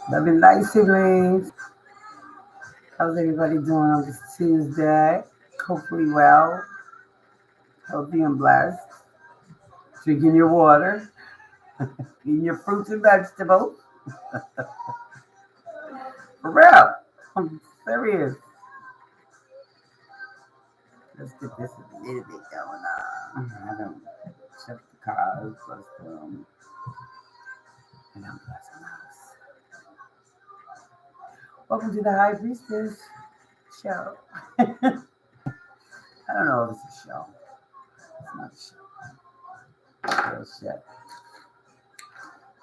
Love and light siblings. How's everybody doing on this Tuesday? Hopefully well, healthy and blessed. Drinking your water, eating your fruits and vegetables. For real. I'm serious. Let's get this a little bit going on. I don't check the cars, plus and I'm blessing us. Welcome to the High Priestess show. I don't know if it's a show. It's not a show. It's real shit.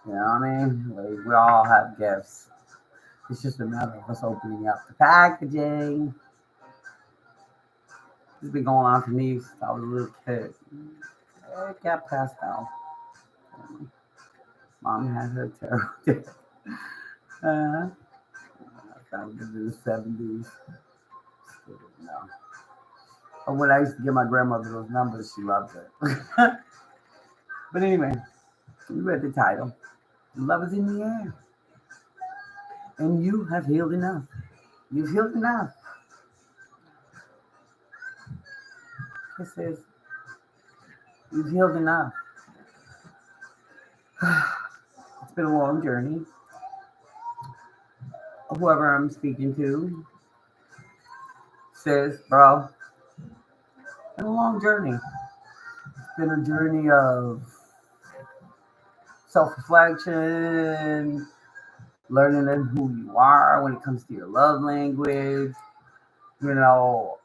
You know what I mean? Like, we all have gifts. It's just a matter of us opening up the packaging. This has been going on for me since I was a little kid. It got passed down. Mom had her terrible day. I found it in the 70s. Still didn't know. But when I used to give my grandmother those numbers, she loved it. But anyway, you read the title. Love is in the air. And you have healed enough. You've healed enough. It says, you've healed enough. It's been a long journey. Whoever I'm speaking to says, bro, it's been a long journey. It's been a journey of self-reflection, learning who you are when it comes to your love language, you know,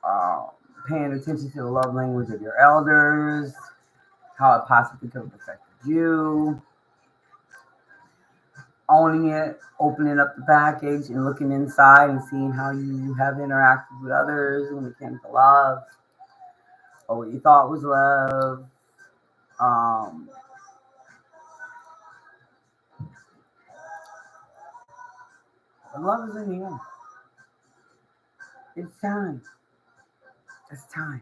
paying attention to the love language of your elders, how it possibly could have affected you, owning it, opening up the package and looking inside and seeing how you have interacted with others when it came to love, or what you thought was love. Um, Love is in the air. It's time. It's time.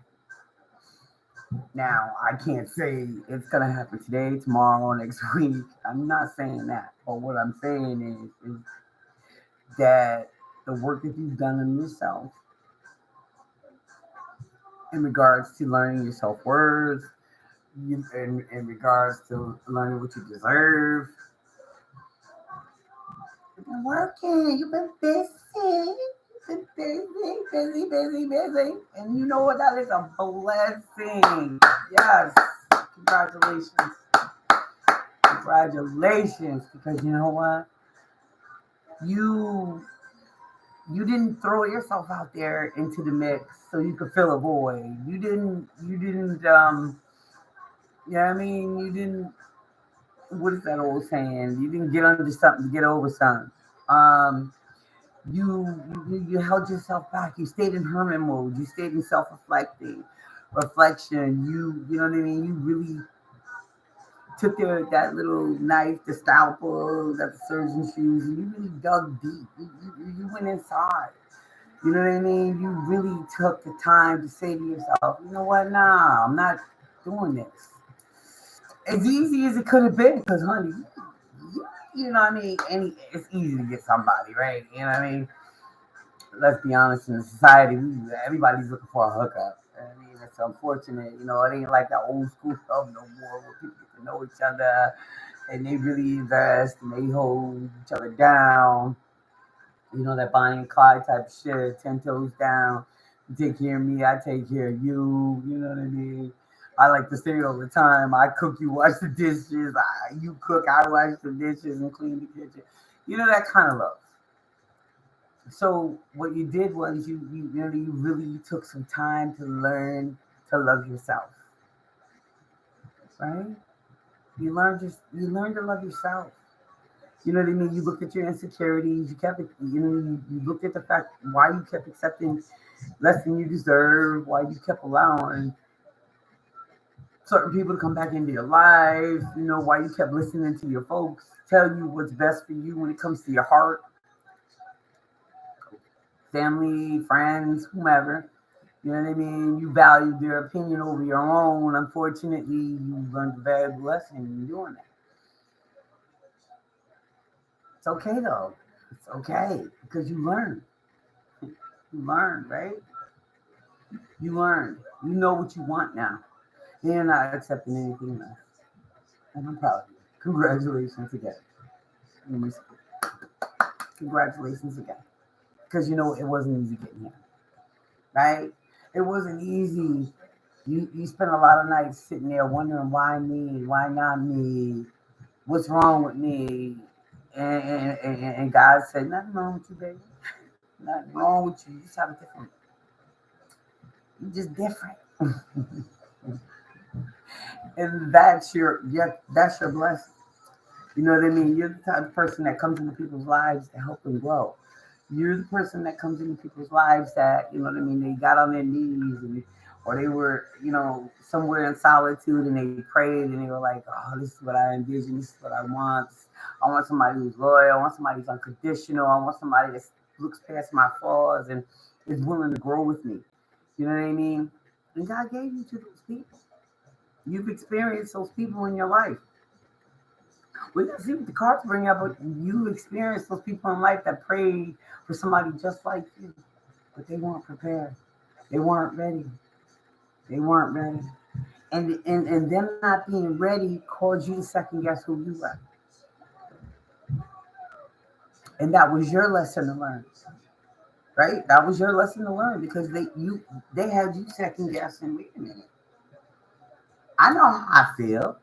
Now, I can't say it's going to happen today, tomorrow, or next week. I'm not saying that. But what I'm saying is that the work that you've done on yourself in regards to learning your self worth, in regards to learning what you deserve, you've been working, you've been busy. You've been busy. And you know what? That is a blessing. Yes. Congratulations. Congratulations. Because you know what? You you didn't throw yourself out there into the mix so you could fill a void. You know what I mean? You didn't, what is that old saying? You didn't get under something to get over something. Um, you held yourself back. You stayed in hermit mode. You stayed in reflection. You know what I mean. You really took that little knife, the scalpel, that the surgeon's shoes, and you really dug deep. You went inside. You know what I mean. You really took the time to say to yourself, you know what? Nah, I'm not doing this. As easy as it could have been, because honey, you know what I mean. It's easy to get somebody, right? You know what I mean. Let's be honest, in society, everybody's looking for a hookup. I mean, it's unfortunate. You know, it ain't like that old school stuff no more where people get to know each other and they really invest and they hold each other down. You know, that Bonnie and Clyde type of shit, 10 toes down. You take care of me, I take care of you. You know what I mean? I like to say it all the time. I cook, you wash the dishes. You cook, I wash the dishes and clean the kitchen. You know, that kind of love. So what you did was you really took some time to learn to love yourself, right? You learned to love yourself. You know what I mean? You looked at your insecurities. You kept it. You looked at the fact why you kept accepting less than you deserve. Why you kept allowing certain people to come back into your life. You know why you kept listening to your folks tell you what's best for you when it comes to your heart, family, friends, whomever. You know what I mean? You valued their opinion over your own. Unfortunately, you learned a valuable lesson in doing that. It's okay though. It's okay because you learn. You learn, right? You learn. You know what you want now. You're not accepting anything less. And I'm proud of you. Congratulations again. Congratulations again. Because you know it wasn't easy getting here. Right? It wasn't easy. You spent a lot of nights sitting there wondering why me, why not me, what's wrong with me. And God said, nothing wrong with you, baby. Nothing wrong with you. You just have a different, you're just different. And that's your blessing. You know what I mean? You're the type of person that comes into people's lives to help them grow. You're the person that comes into people's lives that, you know what I mean, they got on their knees or they were, somewhere in solitude and they prayed and they were like, oh, this is what I envision, this is what I want. I want somebody who's loyal, I want somebody who's unconditional, I want somebody that looks past my flaws and is willing to grow with me. You know what I mean? And God gave you to those people. You've experienced those people in your life. We didn't see what the cards bring up, but you experienced those people in life that prayed for somebody just like you, but they weren't prepared. They weren't ready. They weren't ready. And them not being ready caused you to second guess who you were. And that was your lesson to learn. Right? That was your lesson to learn because they had you second guessing, wait a minute. I know how I feel.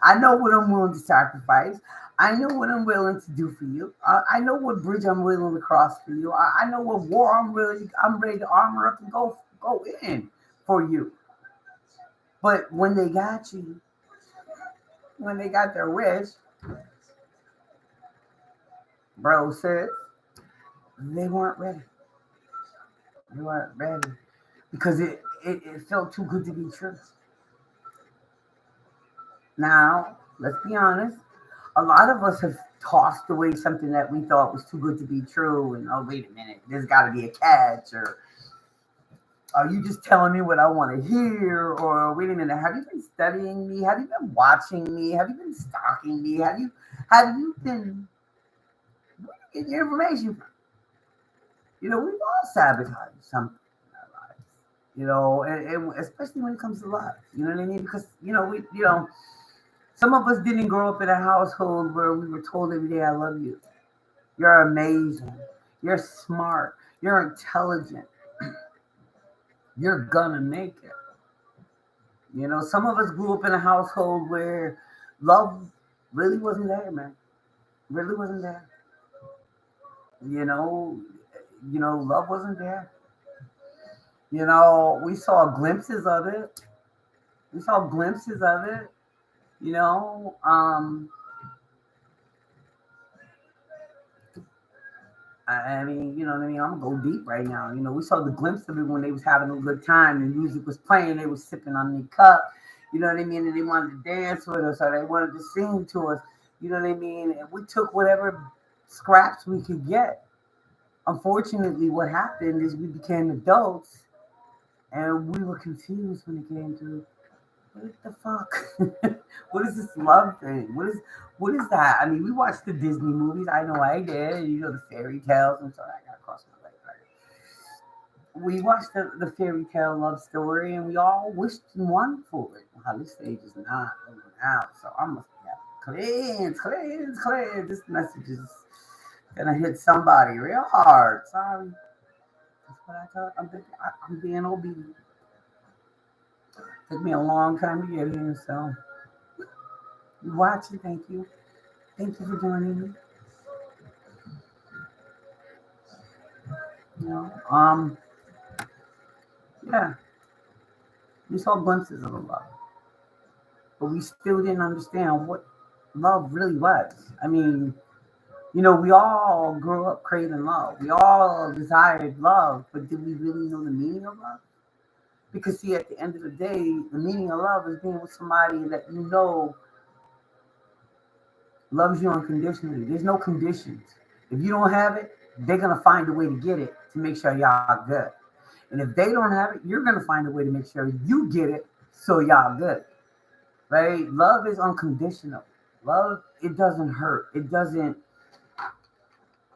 I know what I'm willing to sacrifice. I know what I'm willing to do for you. I know what bridge I'm willing to cross for you. I know what war I'm ready to armor up and go in for you. But when they got you, when they got their wish, bro said they weren't ready. They weren't ready because it felt too good to be true. Now, let's be honest. A lot of us have tossed away something that we thought was too good to be true. And oh, wait a minute, there's got to be a catch. Or are you just telling me what I want to hear? Or wait a minute, have you been studying me? Have you been watching me? Have you been stalking me? Have you been getting your information from? We've all sabotaged something in our lives. And especially when it comes to love. You know what I mean? Because some of us didn't grow up in a household where we were told every day, I love you. You're amazing. You're smart. You're intelligent. You're gonna make it. Some of us grew up in a household where love really wasn't there, man. Really wasn't there. Love wasn't there. We saw glimpses of it. We saw glimpses of it. I mean, you know what I mean? I'm gonna go deep right now. We saw the glimpse of it when they was having a good time and music was playing, they was sipping on the cup, you know what I mean? And they wanted to dance with us or they wanted to sing to us, you know what I mean? And we took whatever scraps we could get. Unfortunately, what happened is we became adults and we were confused when it came to what the fuck? What is this love thing? What is that? I mean, we watched the Disney movies. I know I did. The fairy tales. I'm sorry, I gotta cross my leg. Right? We watched the fairy tale love story, and we all wished and wanted for it. How this stage is not going out, so I must be cleanse. This message is gonna hit somebody real hard. Sorry. That's what I thought. I'm being obedient. Took me a long time to get here, so you watching. Thank you. Thank you for joining me. You know, um, yeah, we saw glimpses of love, but we still didn't understand what love really was. I mean, we all grew up craving love. We all desired love, but did we really know the meaning of love? Because see, at the end of the day, the meaning of love is being with somebody that loves you unconditionally. There's no conditions. If you don't have it, they're gonna find a way to get it to make sure y'all good. And if they don't have it, you're gonna find a way to make sure you get it so y'all good. Right? Love is unconditional. Love, it doesn't hurt. It doesn't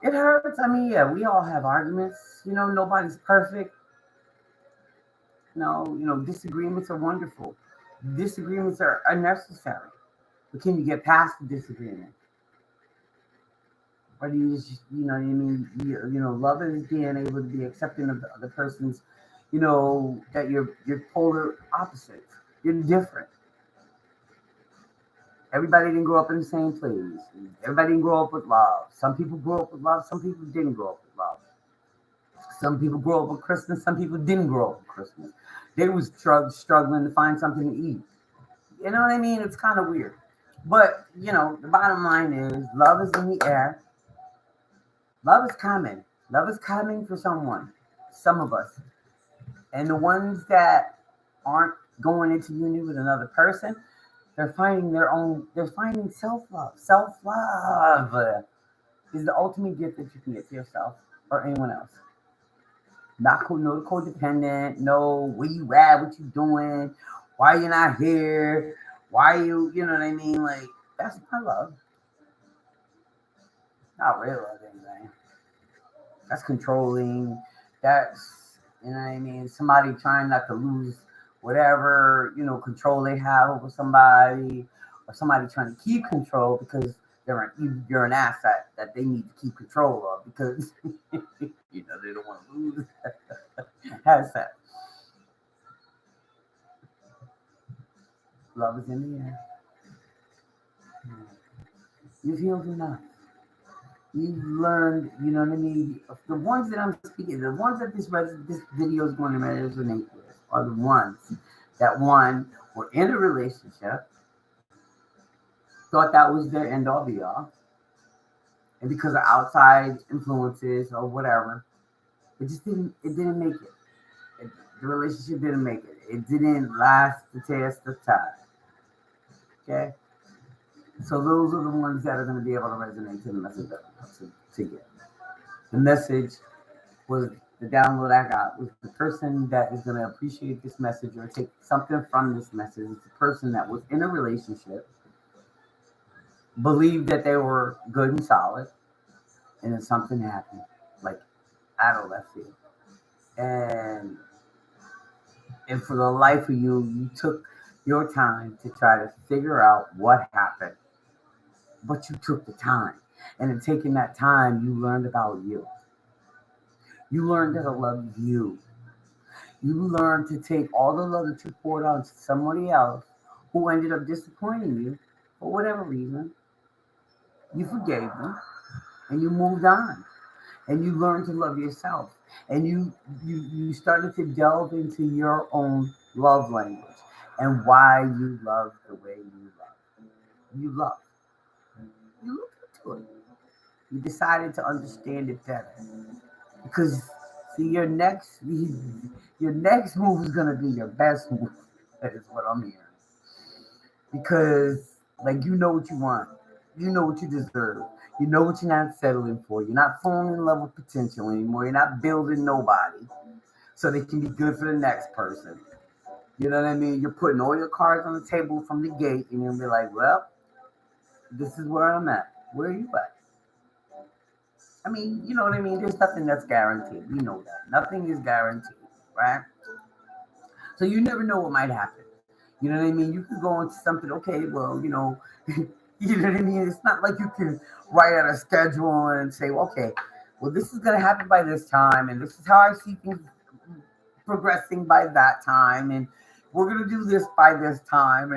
It hurts. I mean, yeah, we all have arguments. Nobody's perfect. No, disagreements are wonderful. Disagreements are necessary. But can you get past the disagreement? Or do you just, what I mean? Love is being able to be accepting of the other person's, that you're polar opposites. You're different. Everybody didn't grow up in the same place. Everybody didn't grow up with love. Some people grew up with love. Some people didn't grow up with love. Some people grew up with Christmas. Some people didn't grow up with Christmas. They was struggling to find something to eat. You know what I mean? It's kind of weird. But, the bottom line is love is in the air. Love is coming. Love is coming for someone. Some of us. And the ones that aren't going into union with another person, they're finding self-love. Self-love is the ultimate gift that you can get to yourself or anyone else. No codependent, no where you at, what you doing, why you not here, why you know what I mean? Like, that's not love. Not real love, anything. That's controlling. That's, what I mean? Somebody trying not to lose whatever, control they have over somebody, or somebody trying to keep control because you're an asset that they need to keep control of because, they don't want to lose. Asset. Love is in the air. You've healed enough. You've learned, you know what I mean? The ones that I'm speaking, the ones that this video is going to resonate with are the ones that, one, were in a relationship, thought that was their end all be all, and because of outside influences or whatever, it didn't make it. The relationship didn't make it. It didn't last the test of time. Okay? So those are the ones that are going to be able to resonate to the message that to get. The message was the download I got was the person that is going to appreciate this message or take something from this message. It's the person that was in a relationship, believed that they were good and solid, and then something happened, like out of left field. And for the life of you, you took your time to try to figure out what happened. But you took the time. And in taking that time, you learned about you. You learned how to love you. You learned to take all the love that you poured on to somebody else who ended up disappointing you for whatever reason. You forgave them and you moved on. And you learned to love yourself. And you started to delve into your own love language and why you love the way you love. You love. You looked into it. You decided to understand it better. Because see, your next move is gonna be your best move. That is what I'm hearing. Because like you know what you want. You know what you deserve. You know what you're not settling for. You're not falling in love with potential anymore. You're not building nobody so they can be good for the next person. You know what I mean? You're putting all your cards on the table from the gate and you'll be like, well, this is where I'm at. Where are you at? I mean, you know what I mean? There's nothing that's guaranteed. You know that. Nothing is guaranteed, right? So you never know what might happen. You know what I mean? You could go into something, okay, well, you know what I mean? It's not like you can write out a schedule and say, okay, well, this is going to happen by this time, and this is how I see things progressing by that time, and we're going to do this by this time.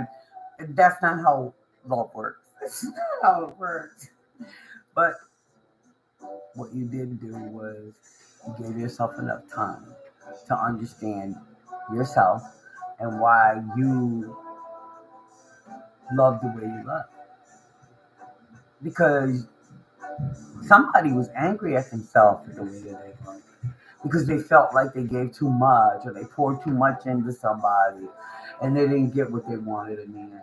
And that's not how love works. That's not how it works. But what you did do was you gave yourself enough time to understand yourself and why you love the way you love. Because somebody was angry at themselves the way that they loved. Because they felt like they gave too much or they poured too much into somebody and they didn't get what they wanted in the end.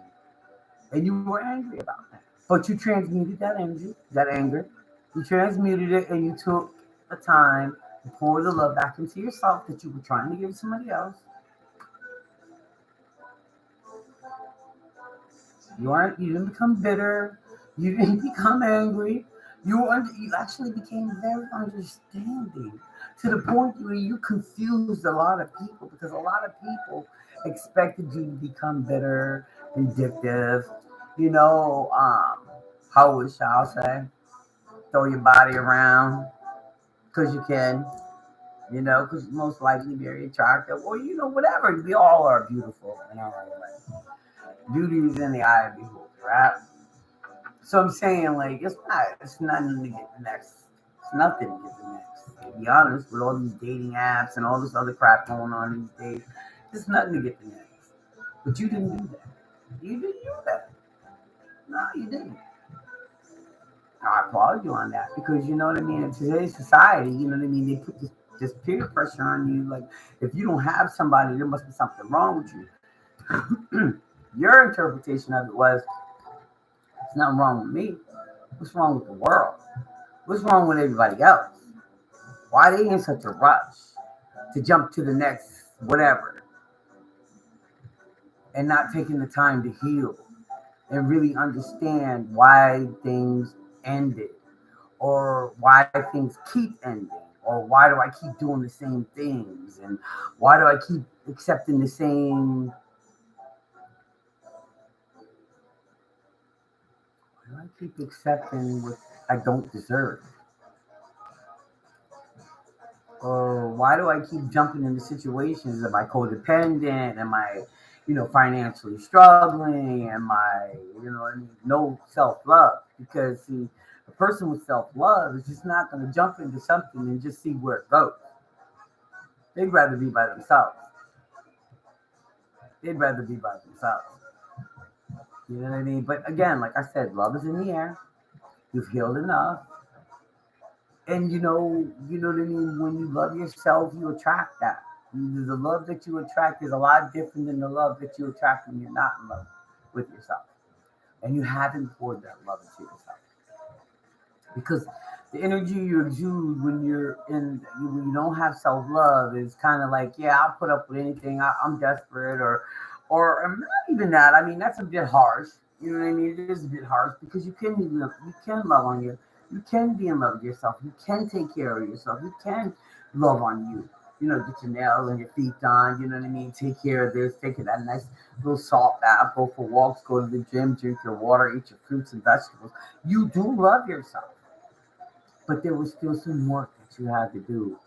And you were angry about that. But you transmuted that anger. You transmuted it and you took the time to pour the love back into yourself that you were trying to give to somebody else. You didn't become bitter. You didn't become angry. You actually became very understanding to the point where you confused a lot of people because a lot of people expected you to become bitter, vindictive, you know, how would shall say, throw your body around because you can, because you're most likely very attractive, or whatever. We all are beautiful in our own way. Beauty is in the eye of the beholder, right? So I'm saying, like, it's nothing to get the next. It's nothing to get the next. To be honest, with all these dating apps and all this other crap going on these days, it's nothing to get the next. But you didn't do that. You didn't do that. No, you didn't. I applaud you on that because you know what I mean. In today's society, you know what I mean. They put this peer pressure on you. Like, if you don't have somebody, there must be something wrong with you. Your interpretation of it was, it's nothing wrong with me. What's wrong with the world? What's wrong with everybody else? Why are they in such a rush to jump to the next whatever and not taking the time to heal and really understand why things ended or why things keep ending or why do I keep doing the same things and why do I keep accepting the same, why do I keep accepting what I don't deserve? Or why do I keep jumping into situations? Am I codependent? Am I, financially struggling? Am I, no self love? Because see, a person with self love is just not going to jump into something and just see where it goes. They'd rather be by themselves. They'd rather be by themselves. You know what I mean? But again, like I said, love is in the air. You've healed enough. And you know what I mean. When you love yourself, you attract that. The love that you attract is a lot different than the love that you attract when you're not in love with yourself, and you haven't poured that love into yourself. Because the energy you exude when you don't have self love is kind of like, yeah, I'll put up with anything. I'm desperate, or not even that. I mean, that's a bit harsh. You know what I mean? It is a bit harsh because you can love on you. You can be in love with yourself. You can take care of yourself. You can love on you. Get your nails and your feet done. You know what I mean? Take care of this. Take that nice little salt bath. Go for walks. Go to the gym. Drink your water. Eat your fruits and vegetables. You do love yourself, but there was still some work that you had to do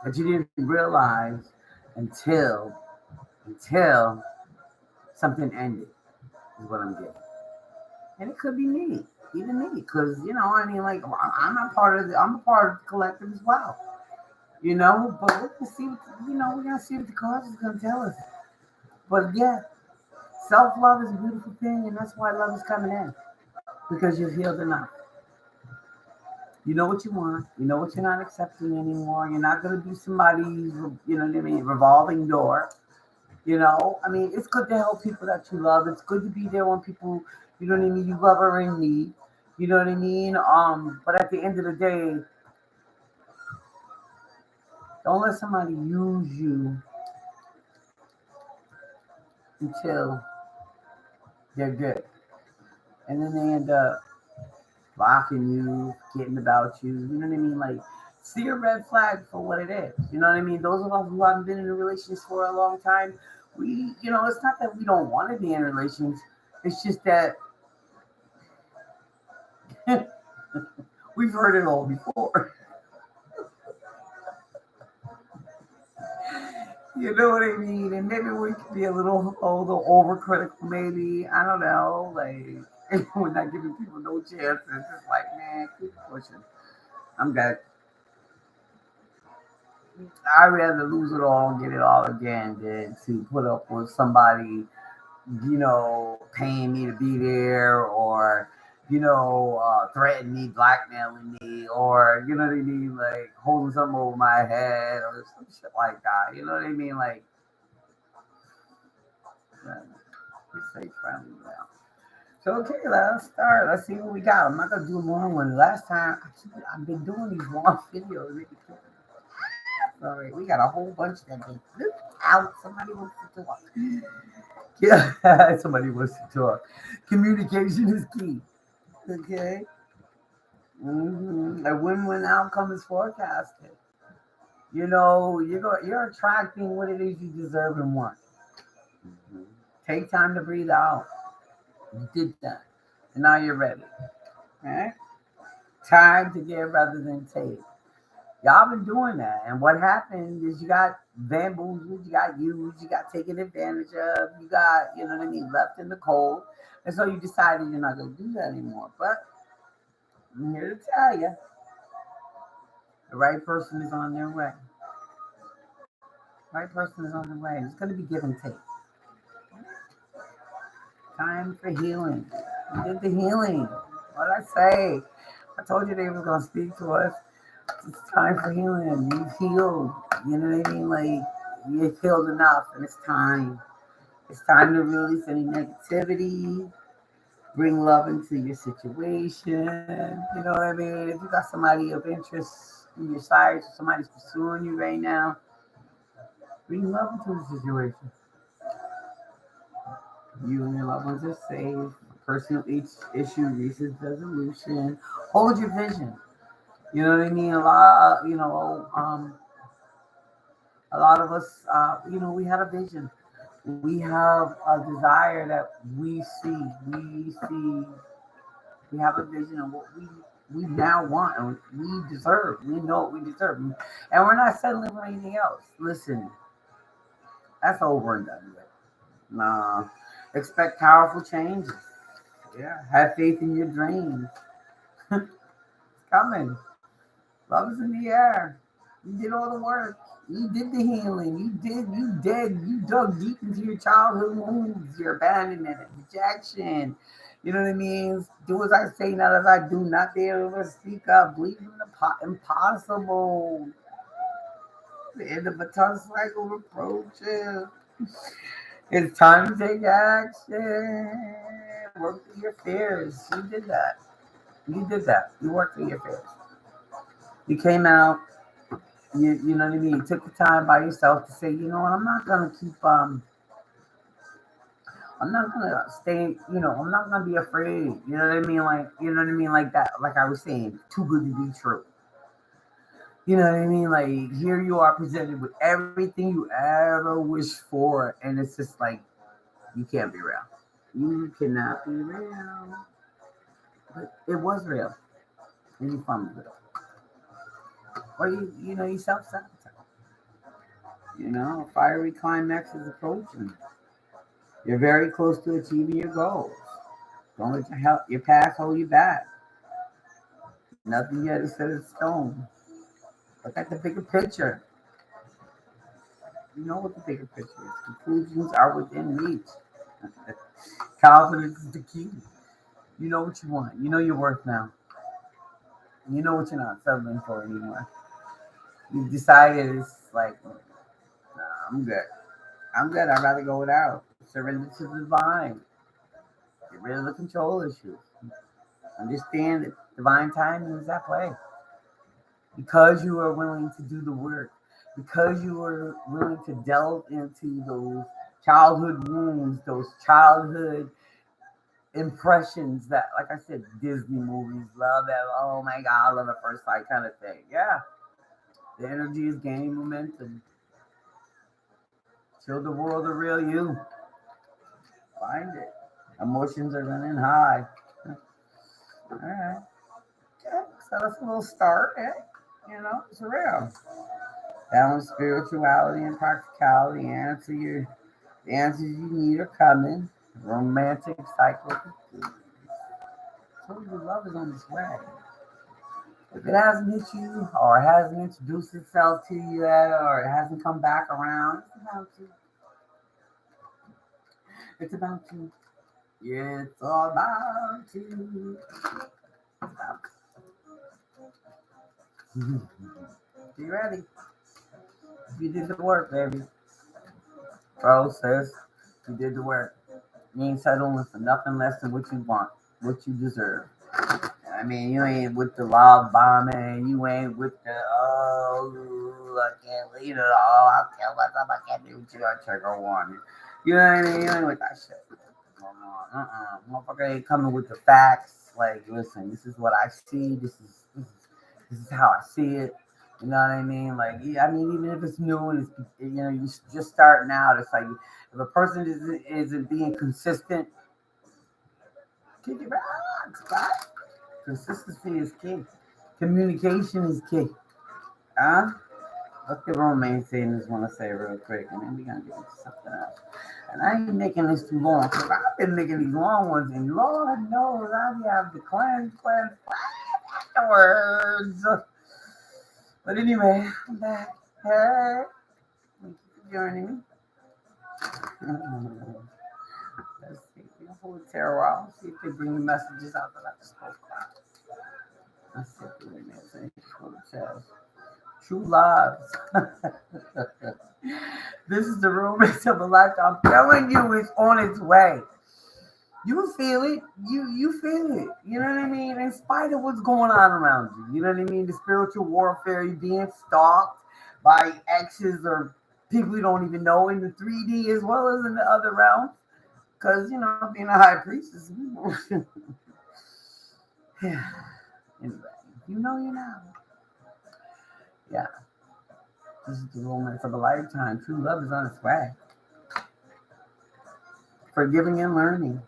that you didn't realize until until something ended. Is what I'm getting. And it could be me, even me, because I mean, like I'm a part of the collective as well, But we're gonna see, we're gonna see what the cards is gonna tell us. But yeah, self love is a beautiful thing, and that's why love is coming in because you've healed enough. You know what you want. You know what you're not accepting anymore. You're not gonna be somebody's, what I mean, revolving door. I mean, it's good to help people that you love. It's good to be there when people, what I mean, you love are in need. You know what I mean? But at the end of the day, don't let somebody use you until they're good. And then they end up blocking you, getting about you. You know what I mean? Like, see a red flag for what it is. You know what I mean? Those of us who haven't been in a relationship for a long time, it's not that we don't want to be in relations. It's just that we've heard it all before. You know what I mean? And maybe we could be a little overcritical, maybe. I don't know. Like, we're not giving people no chances. It's like, man, keep pushing. I'm good. I'd rather lose it all and get it all again than to put up with somebody, paying me to be there or, threatening me, blackmailing me, or, you know what I mean? Like, holding something over my head or some shit like that. You know what I mean? Like, stay friendly now. So okay, let's start. Let's see what we got. I'm not gonna do a long one. Last time I've been doing these long videos. Sorry, we got a whole bunch that been out. Somebody wants to talk. Yeah, somebody wants to talk. Communication is key. Okay. A win-win outcome is forecasted. You're attracting what it is you deserve and want. Mhm. Take time to breathe out. You did that, and now you're ready. Okay? Time to give rather than take. Y'all been doing that, and what happened is you got bamboozled, you got used, you got taken advantage of, you got, left in the cold, and so you decided you're not going to do that anymore. But I'm here to tell you, the right person is on their way. Right person is on the way. It's going to be give and take. Time for healing. You did the healing. What I say? I told you they were going to speak to us. It's time for healing. You've healed. You know what I mean? Like, you've healed enough, and it's time. It's time to release any negativity. Bring love into your situation. You know what I mean? If you got somebody of interest in your side, somebody's pursuing you right now, bring love into the situation. You and your loved ones are safe. Personal issue reaches resolution. Hold your vision. You know what I mean? A lot of us, we had a vision. We have a desire that we see. We have a vision of what we now want and we deserve. We know what we deserve. And we're not settling for anything else. Listen, that's over and done with. Nah. Expect powerful changes. Yeah. Have faith in your dreams. It's coming. Love is in the air. You did all the work. You did the healing. You dug deep into your childhood wounds, your abandonment, rejection. You know what I mean? Do as I say, not as I do, not be able to speak up. Believe in the impossible. The end of a tough cycle of reproaches. It's time to take action. Work through your fears. You did that. You did that. You worked through your fears. You came out. You know what I mean? You took the time by yourself to say, you know what, I'm not gonna keep I'm not gonna stay, I'm not gonna be afraid. You know what I mean? Like, you know what I mean? Like that, like I was saying, too good to be true. You know what I mean? Like, here you are presented with everything you ever wished for, and it's just like you can't be real. You cannot be real. But it was real. And you fumbled it. Or you self-sabotage. A fiery climax is approaching. You're very close to achieving your goals. Don't let your past hold you back. Nothing yet is set in stone. Look at the bigger picture. You know what the bigger picture is. Conclusions are within reach. Confidence is the key. You know what you want. You know your worth now. You know what you're not settling for anymore. You've decided it's like, nah, I'm good. I'm good. I'd rather go without. Surrender to the divine. Get rid of the control issues. Understand that divine timing is at play. Because you are willing to do the work, because you are willing to delve into those childhood wounds, those childhood impressions that, like I said, Disney movies, love that, oh my God, I love at first sight kind of thing. Yeah, the energy is gaining momentum. Show the world the real you. Find it. Emotions are running high. All right. Okay. So that's a little start. It's real. Balance spirituality and practicality. The answers you need are coming. Romantic cycle. Told you love is on its way. If it hasn't hit you, or it hasn't introduced itself to you yet, or it hasn't come back around, it's about to. It's about to. It's about to. Be ready. You did the work, baby. Bro, sis, you did the work. You ain't settling for nothing less than what you want, what you deserve. I mean, you ain't with the love bombing. You ain't with the, I can't leave it all. I'll kill myself. I can't do what you got trigger warning. You know what I mean? You ain't with that shit. Motherfucker ain't coming with the facts. like, listen, this is what I see. This is how I see it. You know what I mean? Like, yeah, I mean, even if it's new and it's, you just starting out, it's like if a person isn't being consistent, kick it back, right? Consistency is key. Communication is key. Huh? What the romance saying want to say real quick, and then we're gonna get into something else. And I ain't making this too long because I've been making these long ones, and Lord knows I have the cleanse afterwards. But anyway, I'm back. Hey, thank you for joining me. Let's see. We'll hold the tarot out. See if they bring the messages out that I just spoke about. Let's see if they say what it says. True love. This is the romance of a lifetime. I'm telling you, it's on its way. You feel it. You feel it. You know what I mean? In spite of what's going on around you. You know what I mean? The spiritual warfare, you being stalked by exes or people you don't even know in the 3D as well as in the other realms. Because, being a high priestess. Yeah. Anyway, you know. Yeah. This is the romance of a lifetime. True love is on its way. Forgiving and learning.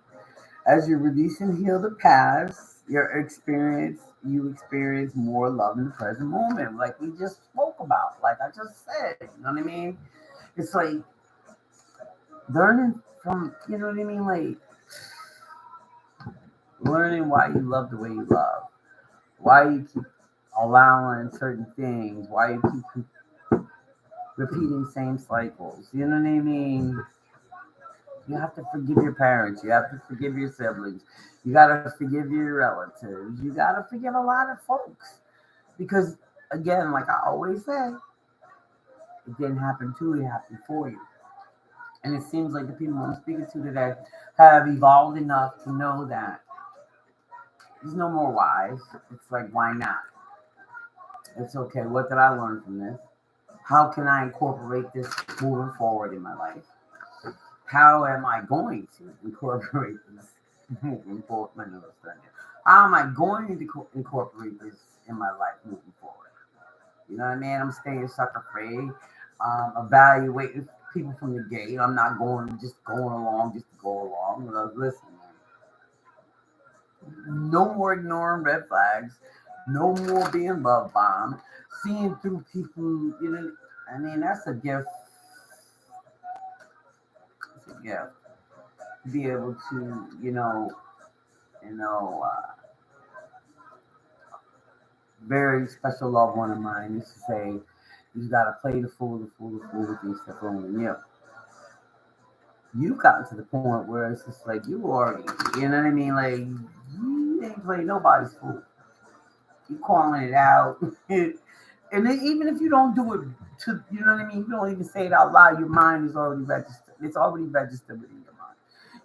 As you release and heal the past, you experience more love in the present moment, like we just spoke about, like I just said. You know what I mean? It's like learning from, you know what I mean? Like learning why you love the way you love, why you keep allowing certain things, why you keep repeating same cycles. You know what I mean? You have to forgive your parents. You have to forgive your siblings. You got to forgive your relatives. You got to forgive a lot of folks. Because, again, like I always say, it didn't happen to you, it happened for you. And it seems like the people I'm speaking to today have evolved enough to know that there's no more whys. It's like, why not? It's okay. What did I learn from this? How can I incorporate this moving forward in my life? How am I going to incorporate this moving forward? How am I going to incorporate this in my life moving forward? You know what I mean? I'm staying sucker free. Evaluating people from the gate. I'm not going along just to go along. Listen, man. No more ignoring red flags. No more being love bombed. Seeing through people. I mean, that's a gift. Yeah, to be able to, very special loved one of mine used to say, you gotta play the fool with these stuff on you. You've gotten to the point where it's just like you already, you know what I mean? Like you ain't play nobody's fool. You calling it out, and then even if you don't do it to, you know what I mean? You don't even say it out loud. Your mind is already registered. It's already registered within your mind.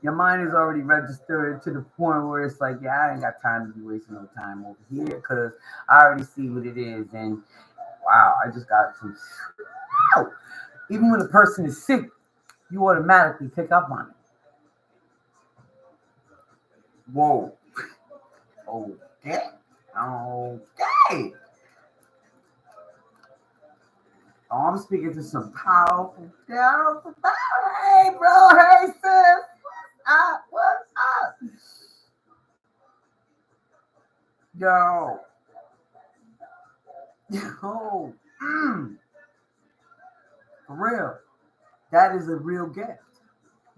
Your mind is already registered to the point where it's like, yeah, I ain't got time to be wasting no time over here because I already see what it is. And wow, I just got some. Even when a person is sick, you automatically pick up on it. Whoa. Okay. Okay. Oh, I'm speaking to some powerful. Hey, bro. Hey, sis. What's up? Yo. For real. That is a real gift.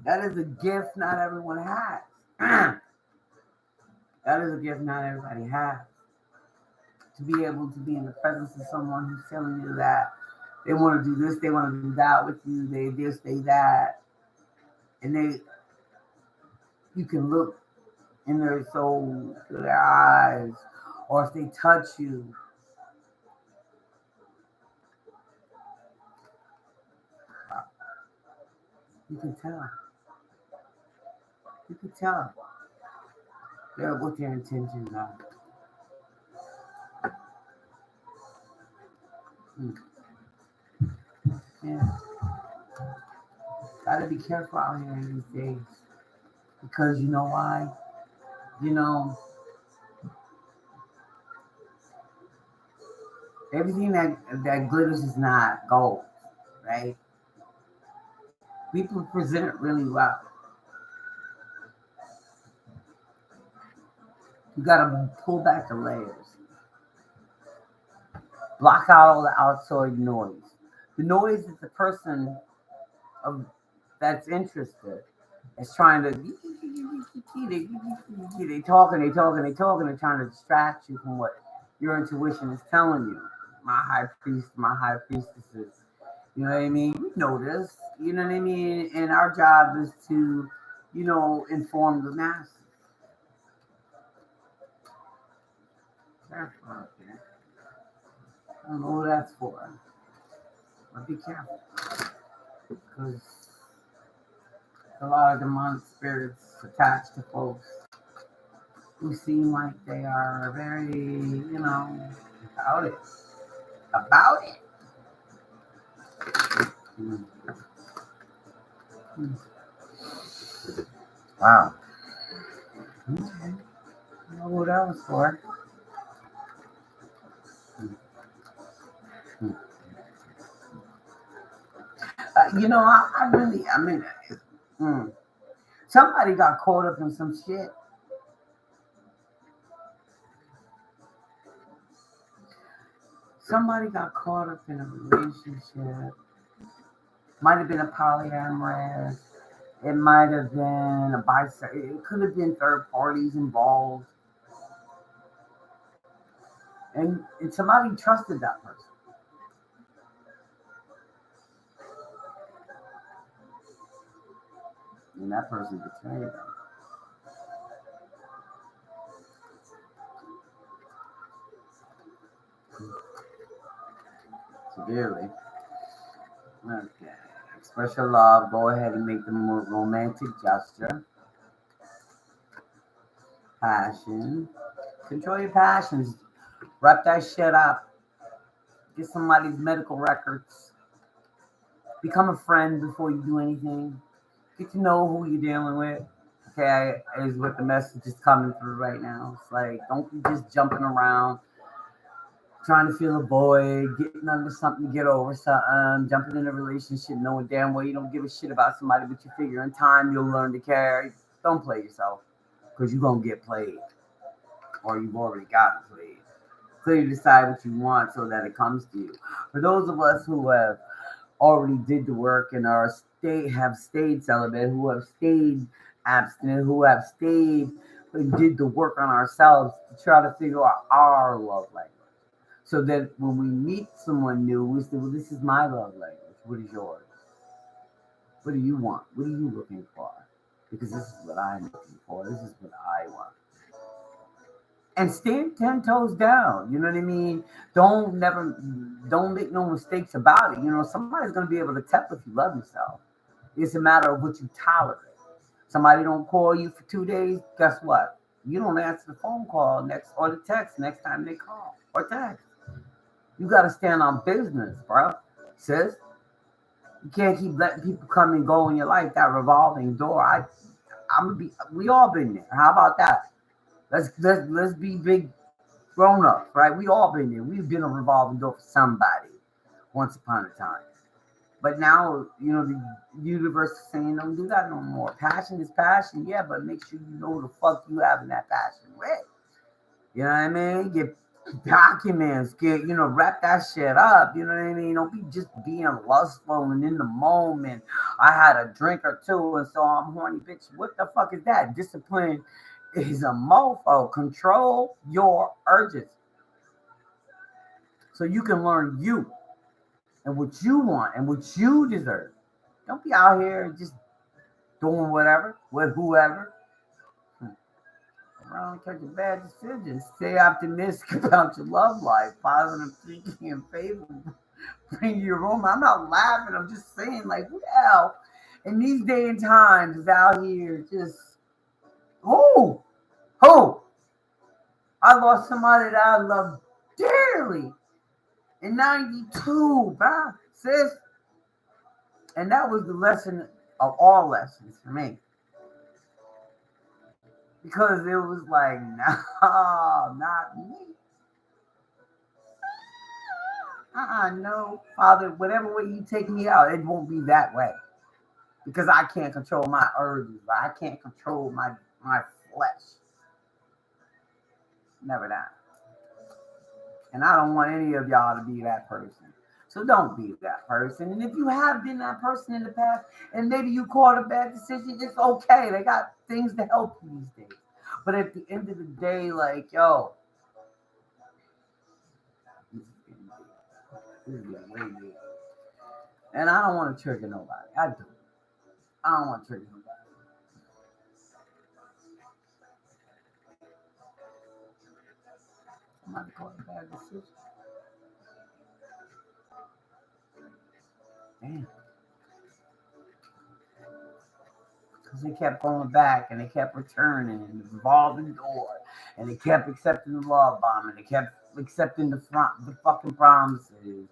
That is a gift not everyone has. That is a gift not everybody has. To be able to be in the presence of someone who's telling you that they want to do this, they want to do that with you, they this, they that. And you can look in their soul, through their eyes, or if they touch you. You can tell. You can tell what their intentions are. Yeah. Gotta be careful out here in these days. Because you know why? Everything that glitters is not gold, right? People present it really well. You gotta pull back the layers, block out all the outside noise. The noise is the person of that's interested is trying to they trying to distract you from what your intuition is telling you. My high priest, my high priestesses. You know what I mean? We know this. You know what I mean? And our job is to, inform the masses. Careful out there. I don't know what that's for. But be careful. Because a lot of demonic spirits attached to folks who seem like they are very, about it. About it. Mm. Mm. Wow. Okay. I don't know what that was for. Mm. Mm. Mm. Somebody got caught up in some shit. Somebody got caught up in a relationship. Might have been a polyamorous. It might have been a bisexual. It could have been third parties involved. And somebody trusted that person. And that person betrayed them. Severely. Okay. Express your love. Go ahead and make the romantic gesture. Passion. Control your passions. Wrap that shit up. Get somebody's medical records. Become a friend before you do anything. Get to know who you're dealing with. Okay, is what the message is coming through right now. It's like, don't be just jumping around, trying to fill a void, getting under something to get over something, jumping in a relationship, knowing damn well you don't give a shit about somebody, but you figure in time you'll learn to care. Don't play yourself, because you're going to get played, or you've already gotten played. So you decide what you want so that it comes to you. For those of us who have already did the work and have stayed celibate, who have stayed abstinent, who have stayed and did the work on ourselves to try to figure out our love language. So that when we meet someone new, we say, well, this is my love language. What is yours? What do you want? What are you looking for? Because this is what I'm looking for. This is what I want. And stand 10 toes down. You know what I mean? Don't make no mistakes about it. Somebody's gonna be able to tell if you love yourself. It's a matter of what you tolerate. Somebody don't call you for 2 days, guess what? You don't answer the phone call next or the text next time they call or text. You gotta stand on business, bro. Sis. You can't keep letting people come and go in your life, that revolving door. We all been there. How about that? Let's be big grown ups, right? We all been there. We've been a revolving door for somebody once upon a time. But now, the universe is saying don't do that no more. Passion is passion, yeah, but make sure you know the fuck you having that passion with. You know what I mean? Get documents, wrap that shit up. You know what I mean? Don't be just being lustful and in the moment. I had a drink or two and so I'm horny, bitch. What the fuck is that? Discipline is a mofo. Control your urges so you can learn you and what you want and what you deserve. Don't be out here just doing whatever with whoever. Around taking bad decisions. Stay optimistic about your love life. Positive thinking and faith will bring you home. I'm not laughing. I'm just saying, like, who the hell in these day and times is out here just, who? Who? I lost somebody that I love dearly in 92, bro, sis. And that was the lesson of all lessons for me. Because it was like, no, not me. No, Father, whatever way you take me out, it won't be that way. Because I can't control my urges. I can't control my flesh. Never that. And I don't want any of y'all to be that person. So don't be that person. And if you have been that person in the past and maybe you caught a bad decision, it's okay. They got things to help you these days. But at the end of the day, like, yo, this is way big. And I don't want to trigger nobody. I don't want to trigger nobody. Somebody caught a bad decision. Damn. Because they kept going back and they kept returning and the revolving door and they kept accepting the love bomb and they kept accepting the fucking promises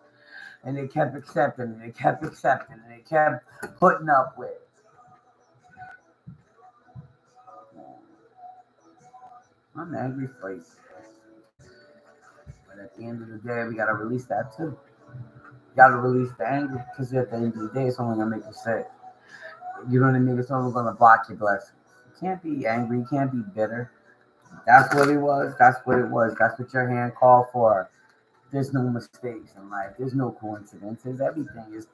and they kept accepting and they kept accepting and they kept putting up with. I'm angry for you. But at the end of the day, we gotta release that too. You gotta release the anger because at the end of the day, it's only gonna make you sick. You know what I mean? It's only gonna block your blessings. You can't be angry. You can't be bitter. That's what it was. That's what it was. That's what your hand called for. There's no mistakes in life. There's no coincidences. Everything is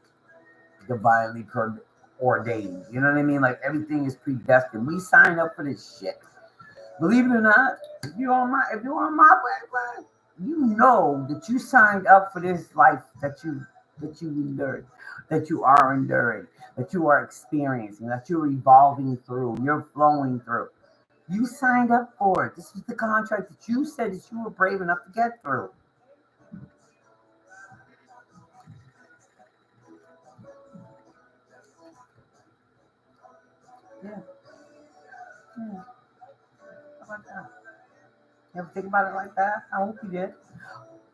divinely ordained. You know what I mean? Like everything is predestined. We sign up for this shit. Believe it or not, if you're on my way, you know that you signed up for this life that you endured, that you are enduring, that you are experiencing, that you're evolving through, you're flowing through. You signed up for it. This was the contract that you said that you were brave enough to get through. Yeah. How about that? You ever think about it like that? I hope you did.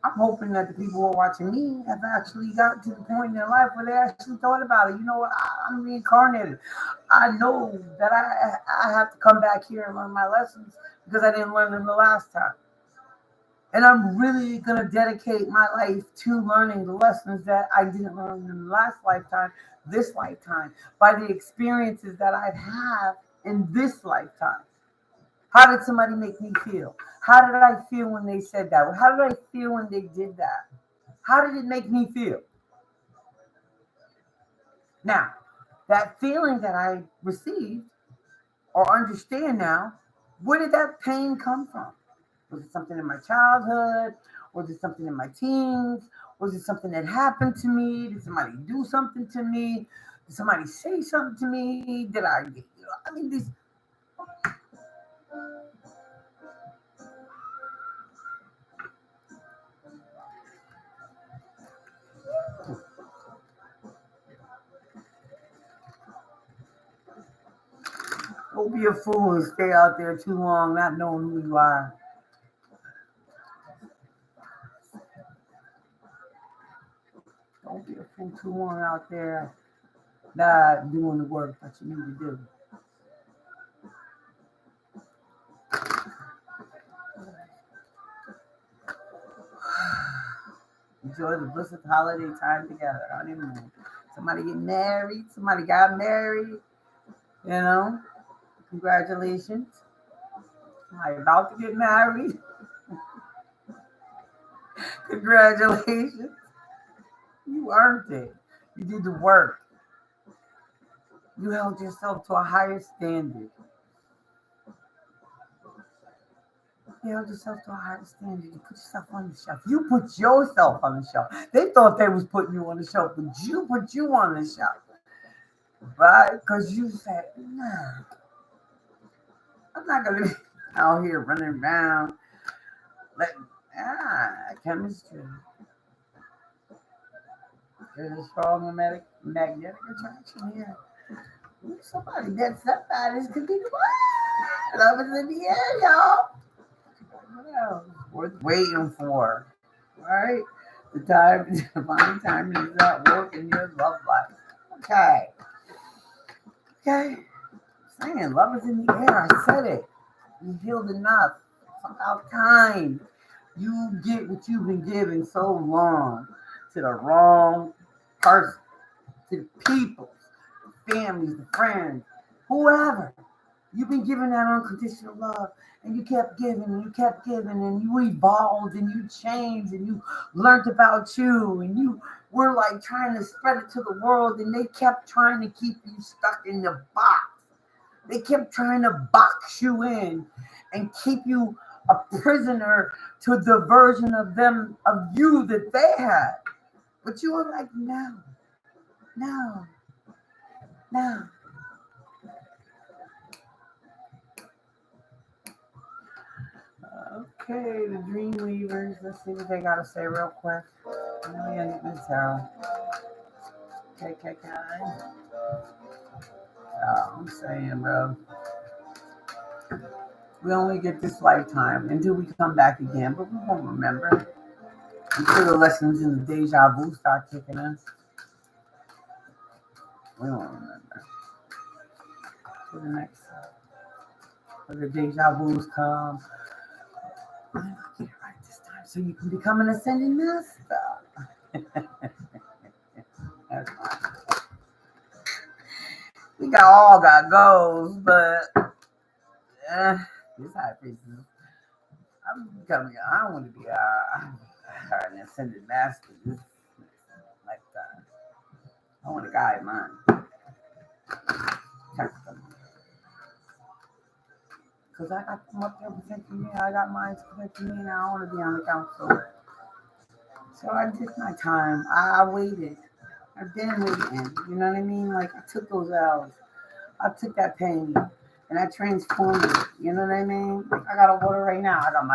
I'm hoping that the people who are watching me have actually gotten to the point in their life where they actually thought about it. You know what? I'm reincarnated. I know that I have to come back here and learn my lessons because I didn't learn them the last time. And I'm really going to dedicate my life to learning the lessons that I didn't learn in the last lifetime, this lifetime, by the experiences that I've had in this lifetime. How did somebody make me feel? How did I feel when they said that? How did I feel when they did that? How did it make me feel? Now, that feeling that I received or understand now, where did that pain come from? Was it something in my childhood? Was it something in my teens? Was it something that happened to me? Did somebody do something to me? Did somebody say something to me? Did I, I mean, these. Don't be a fool and stay out there too long not knowing who you are. Don't be a fool too long out there not doing the work that you need to do. Enjoy the blissed holiday time together. Honeymoon. Somebody get married. Somebody got married. You know, congratulations. Somebody about to get married. Congratulations. You earned it. You did the work. You held yourself to a higher standard. You held yourself to a higher standard. You put yourself on the shelf. You put yourself on the shelf. They thought they was putting you on the shelf, but you put you on the shelf. Right? Because you said, nah, I'm not going to be out here running around. Chemistry. There's a strong magnetic attraction here. Somebody that somebody's could be the love is in the air, y'all. Well, worth waiting for, right? The time, divine timing is at work in your love life. Okay. Saying love is in the air. I said it. You healed enough. It's about time. You get what you've been given so long to the wrong person, to the people, the families, the friends, whoever. You've been given that unconditional love, and you kept giving, and you kept giving, and you evolved, and you changed, and you learned about you, and you were like trying to spread it to the world, and they kept trying to keep you stuck in the box. They kept trying to box you in and keep you a prisoner to the version of them, of you that they had. But you were like, no, no, no. Okay, the Dream Weavers. Let's see what they got to say real quick. Tarot. KKK. I'm saying, bro. We only get this lifetime until we come back again, but we won't remember until the lessons in the deja vu start kicking in. We won't remember. To the next time. When the deja vu's come. I'm going to get it right this time so you can become an ascending master. That's fine. We all got goals, but this high priestess. I'm becoming. I don't want to be an ascended master this lifetime. I want to guide mine. Because I got them up there protecting me. I got mine protecting me, and I want to be on the council. So I did my time. I waited. I've been waiting. You know what I mean? Like, I took those L's. I took that pain, and I transformed it. You know what I mean? Like, I got a water right now. I got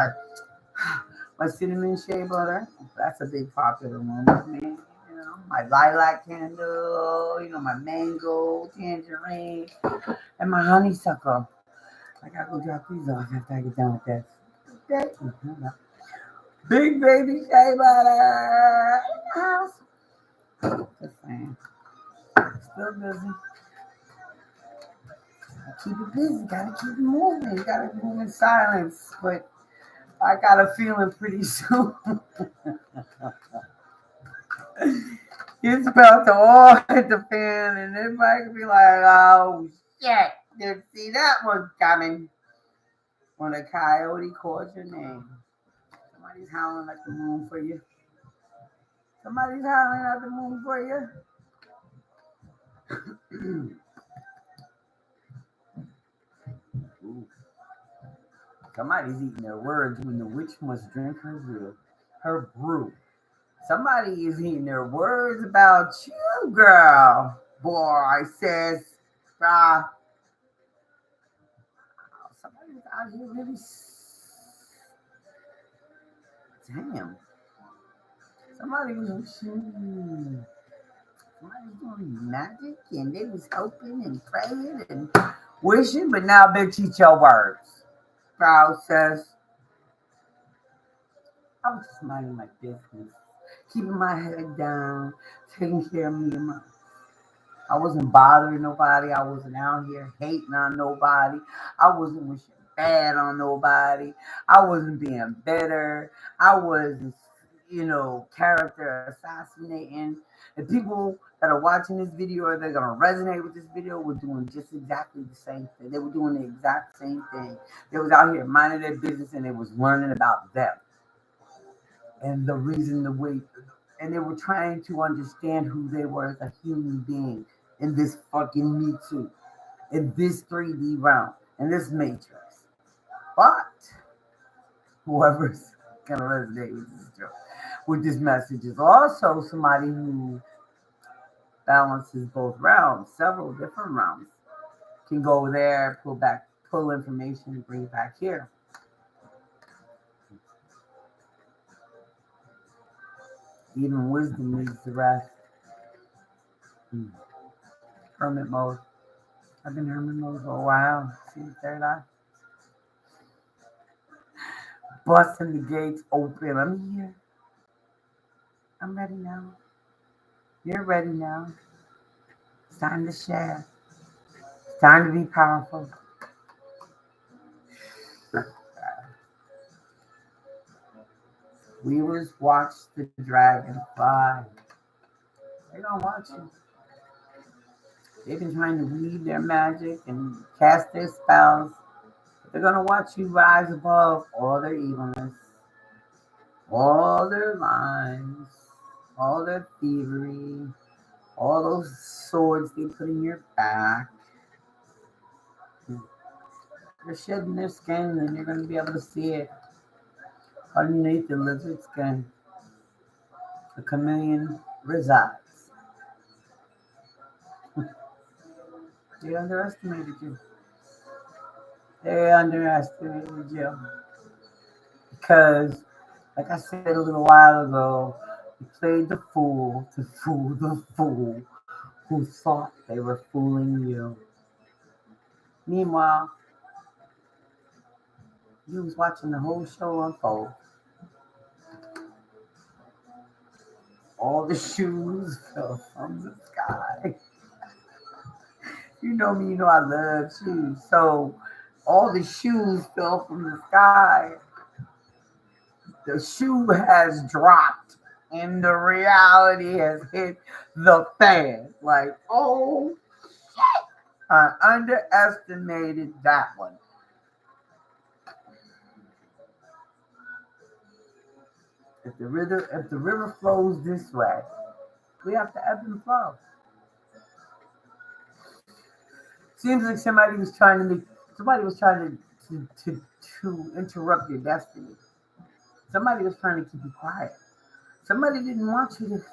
my cinnamon shea butter. That's a big popular one with me. You know, my lilac candle. You know, my mango, tangerine, and my honeysuckle. I gotta go drop these off after I get done with this. Okay. Big baby shea butter in the house. Just saying. Still busy. Keep it busy. Gotta keep it moving. You gotta move in silence. But I got a feeling pretty soon. It's about to all hit the fan, and everybody could be like, "Oh shit! Didn't see that one coming." When a coyote calls your name, somebody's howling at the moon for you. Somebody's howling at the moon for you. Somebody's eating their words when the witch must drink her brew. Somebody is eating their words about you, girl. Boy, sis, bruh. Somebody's out here really. Damn. Somebody was doing magic, and they was hoping and praying and wishing, but now bitch, eat your words. Proud says, I was just minding my business, keeping my head down, taking care of me and my. I wasn't bothering nobody. I wasn't out here hating on nobody. I wasn't wishing bad on nobody. I wasn't being bitter. I wasn't, character assassinating. The people that are watching this video or they're gonna resonate with this video were doing just exactly the same thing. They were doing the exact same thing. They was out here minding their business and they was learning about them. And the reason the way and they were trying to understand who they were as a human being in this fucking Me Too, in this 3D realm, in this matrix. But whoever's gonna resonate with this message is also somebody who balances both realms, several different realms. Can go there, pull information, and bring it back here. Even wisdom needs the rest. Hermit mode. I've been hermit mode for a while. See the third eye? Busting the gates open. I'm here. I'm ready now. You're ready now. It's time to share. It's time to be powerful. Weavers watch the dragon fly. They don't watch you. They've been trying to weave their magic and cast their spells. They're gonna watch you rise above all their evilness, all their lies, all their thievery, all those swords they put in your back. They're shedding their skin and you're gonna be able to see it underneath the lizard skin. The chameleon resides. They underestimated you. They underestimated you. Because, like I said a little while ago, you played the fool to fool the fool who thought they were fooling you. Meanwhile, you was watching the whole show unfold. All the shoes fell from the sky. You know me, you know I love shoes. So all the shoes fell from the sky. The shoe has dropped and the reality has hit the fan. Like, oh, I underestimated that one. If the river flows this way, we have to ebb and flow. Seems like somebody was trying to interrupt your destiny. Somebody was trying to keep you quiet. Somebody didn't want you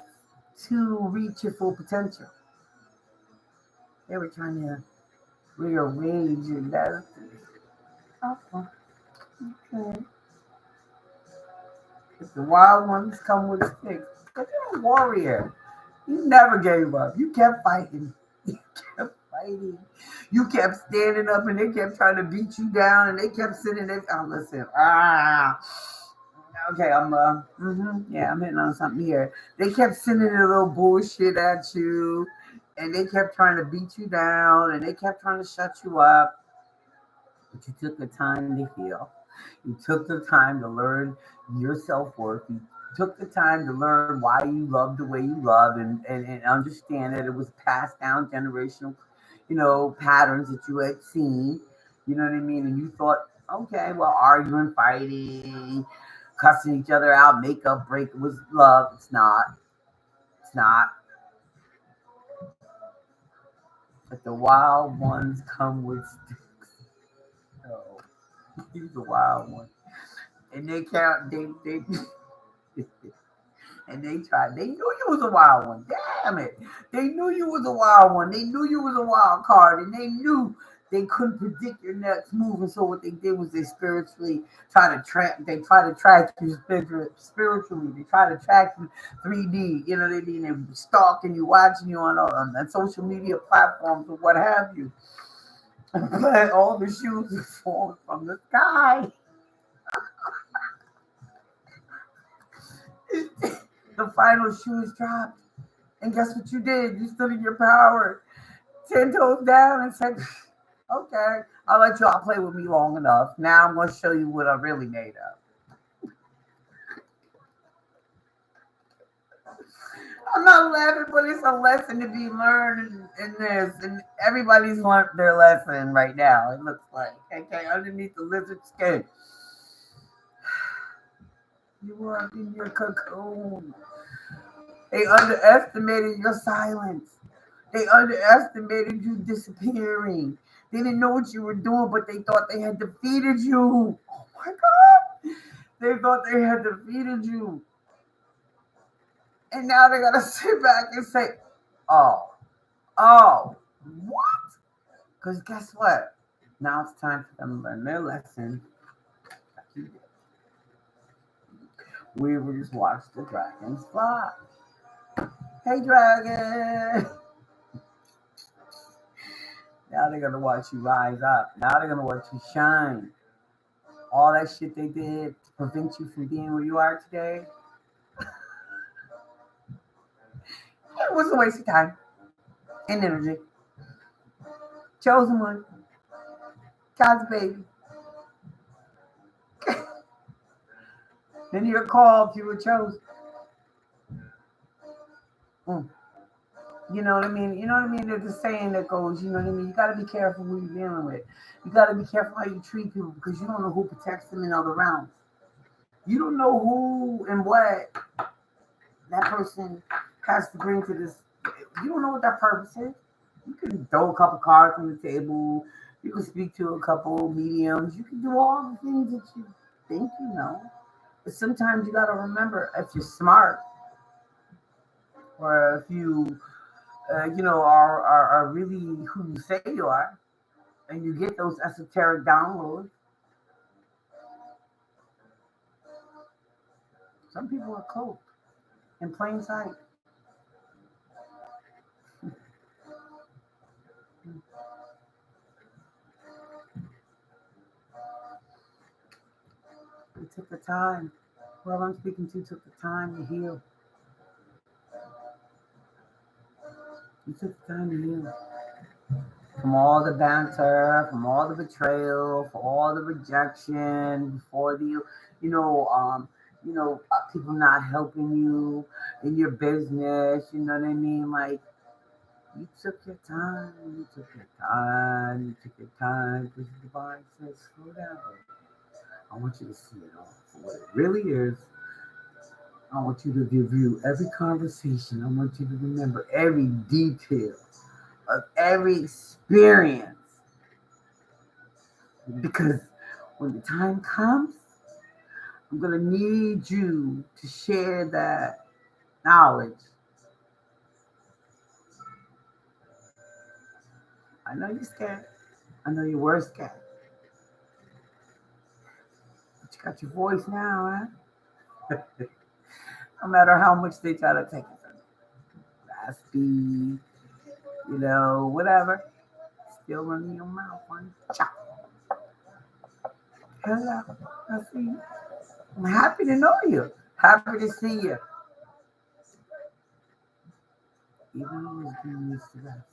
to reach your full potential. They were trying to rearrange your destiny. Oh, okay. If the wild ones come with sticks, but you're a warrior. You never gave up. You kept fighting. You kept fighting. You kept standing up and they kept trying to beat you down and they kept sitting there. Oh, listen. Okay, yeah, I'm hitting on something here. They kept sending a little bullshit at you and they kept trying to beat you down and they kept trying to shut you up. But you took the time to heal. You took the time to learn your self worth. You took the time to learn why you love the way you love and understand that it was passed down generational, patterns that you had seen. You know what I mean? And you thought, okay, well, arguing, fighting, cussing each other out, makeup break was love. It's not. It's not. But the wild ones come with sticks. Oh, he's a wild one. And they count, they and they tried. They knew you was a wild one. Damn it! They knew you was a wild one. They knew you was a wild card, and they knew they couldn't predict your next move. And so what they did was they spiritually try to track. They try to track you spiritually. They try to track you 3D. You know what I mean? They're stalking you, watching you on social media platforms or what have you. But all the shoes are falling from the sky. The final shoes dropped. And guess what you did? You stood in your power, 10 toes down, and said, okay, I'll let y'all play with me long enough. Now I'm going to show you what I'm really made of. I'm not laughing, but it's a lesson to be learned in this. And everybody's learned their lesson right now, it looks like. Okay, underneath the lizard skin. You are in your cocoon. They underestimated your silence. They underestimated you disappearing. They didn't know what you were doing, but they thought they had defeated you. Oh my God. They thought they had defeated you. And now they got to sit back and say, oh, what? Because guess what? Now it's time for them to learn their lesson. We will just watch the dragons fly. Hey, dragon. Now they're going to watch you rise up. Now they're going to watch you shine. All that shit they did to prevent you from being where you are today, it was a waste of time and energy. Chosen one. God's baby. Then you're called, you were chosen. Mm. You know what I mean? You know what I mean? There's a saying that goes, you know what I mean? You got to be careful who you're dealing with. You got to be careful how you treat people because you don't know who protects them in other realms. You don't know who and what that person has to bring to this. You don't know what that purpose is. You can throw a couple cards on the table. You can speak to a couple mediums. You can do all the things that you think you know. But sometimes you got to remember if you're smart or if you, are really who you say you are, and you get those esoteric downloads. Some people are cloaked in plain sight. You took the time. Whoever I'm speaking to took the time to heal. You took the time to heal. From all the banter, from all the betrayal, for all the rejection, for the, people not helping you in your business. You know what I mean? Like you took your time. You took your time. You took your time because the divine says, "Slow down. I want you to see it all for what it really is. I want you to review every conversation. I want you to remember every detail of every experience. Because when the time comes, I'm going to need you to share that knowledge. I know you're scared. I know you were scared. But you got your voice now, huh? No matter how much they try to take it from you. Raspy, whatever. Still running your mouth, one. Hello. I see you. I'm happy to know you. Happy to see you. Even though it's being used to rest.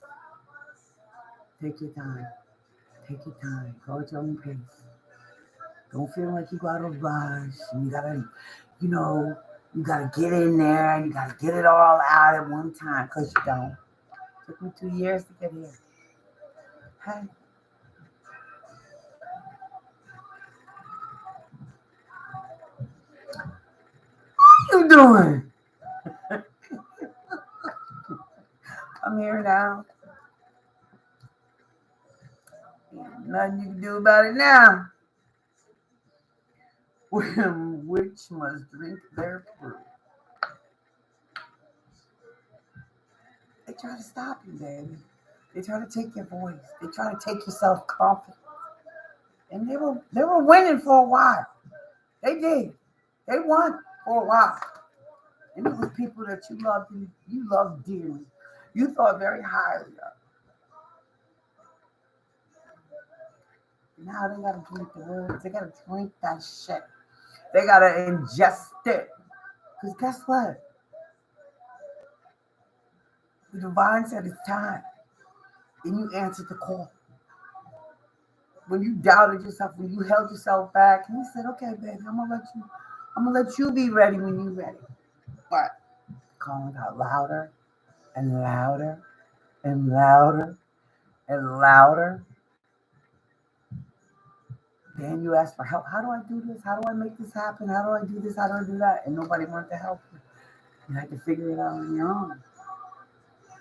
Take your time. Take your time. Go at your own pace. Don't feel like you gotta rush. And you gotta get in there and you gotta get it all out at one time, because you don't. It took me 2 years to get here. Hey. What are you doing? I'm here now. Nothing you can do about it now. Which must drink their brew. They try to stop you, baby. They try to take your voice. They try to take your self confidence. And they were winning for a while. They did. They won for a while. And it was people that you loved dearly. You thought very highly of. Now they gotta drink the words. They gotta drink that shit. They gotta ingest it. Because guess what? The divine said it's time. And you answered the call. When you doubted yourself, when you held yourself back, and you said, okay, baby, I'm gonna let you be ready when you're ready. But calling got louder and louder and louder and louder. Then you ask for help. How do I do this? How do I make this happen? How do I do this? How do I do that? And nobody wanted to help you. You had to figure it out on your own.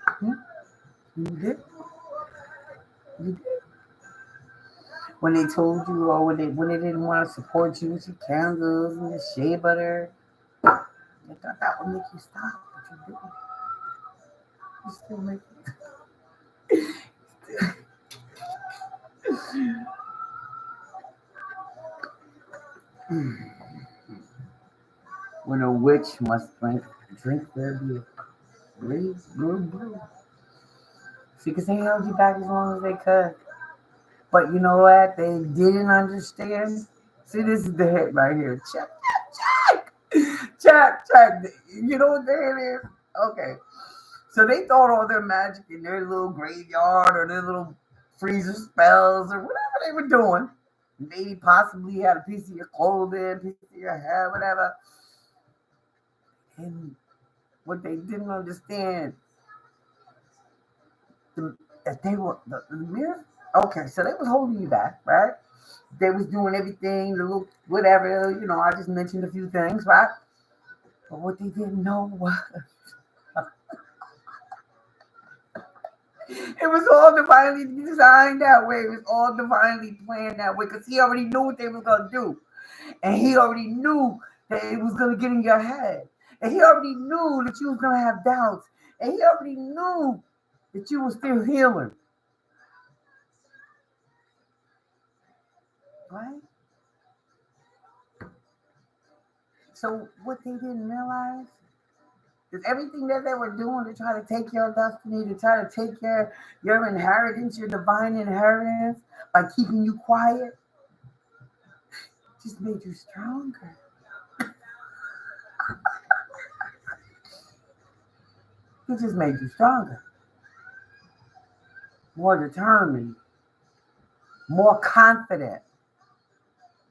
Hmm? You did. You did. When they told you, or when they didn't want to support you with your candles and your shea butter, they thought that would make you stop, but you didn't. You still make it. When a witch must drink their beer. Breathe, brew. See, because they held you back as long as they could. But you know what? They didn't understand. See, this is the hit right here. Check, check, check. You know what the hit is? Okay. So they thought all their magic in their little graveyard or their little freezer spells or whatever they were doing. Maybe possibly had a piece of your clothing, piece of your hair, whatever. And what they didn't understand, that they were the mirror. Okay, so they was holding you back, right? They was doing everything, the little whatever, I just mentioned a few things, right? But what they didn't know was it was all divinely designed that way. It was all divinely planned that way because he already knew what they was gonna do. And he already knew that it was gonna get in your head. And he already knew that you was gonna have doubts. And he already knew that you were still healing. Right? So what they didn't realize is everything that they were doing to try to take your destiny, to try to take your inheritance, your divine inheritance, by keeping you quiet, just made you stronger. It just made you stronger, more determined, more confident,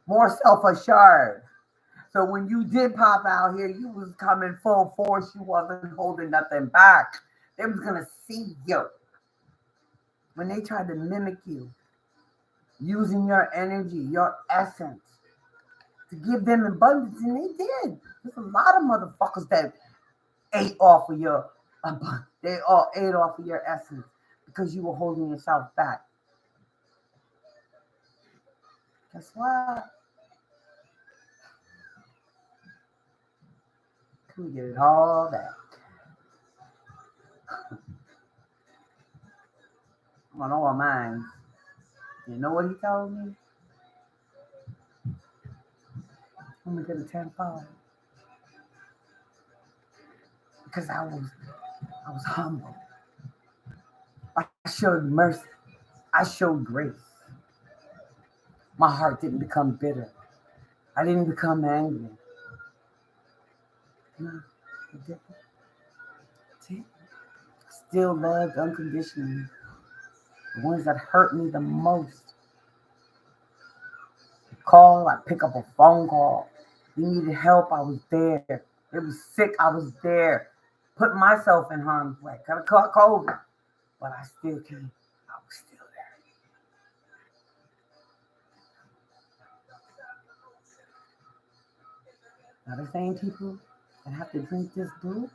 more self-assured. So when you did pop out here, you was coming full force. You wasn't holding nothing back. They was gonna see you. When they tried to mimic you, using your energy, your essence, to give them abundance, and they did. There's a lot of motherfuckers that ate off of your, they all ate off of your essence because you were holding yourself back. Guess what? Can we get it all back? On all minds. You know what he told me? When we get a 10-5. Because I was humble. I showed mercy. I showed grace. My heart didn't become bitter. I didn't become angry. No, it didn't. It didn't. I still loved unconditionally. The ones that hurt me the most. Call, I pick up a phone call. They needed help, I was there. They was sick, I was there. Put myself in harm's way. Got a caught COVID, but I still came. I was still there. Now the same people that have to drink this brew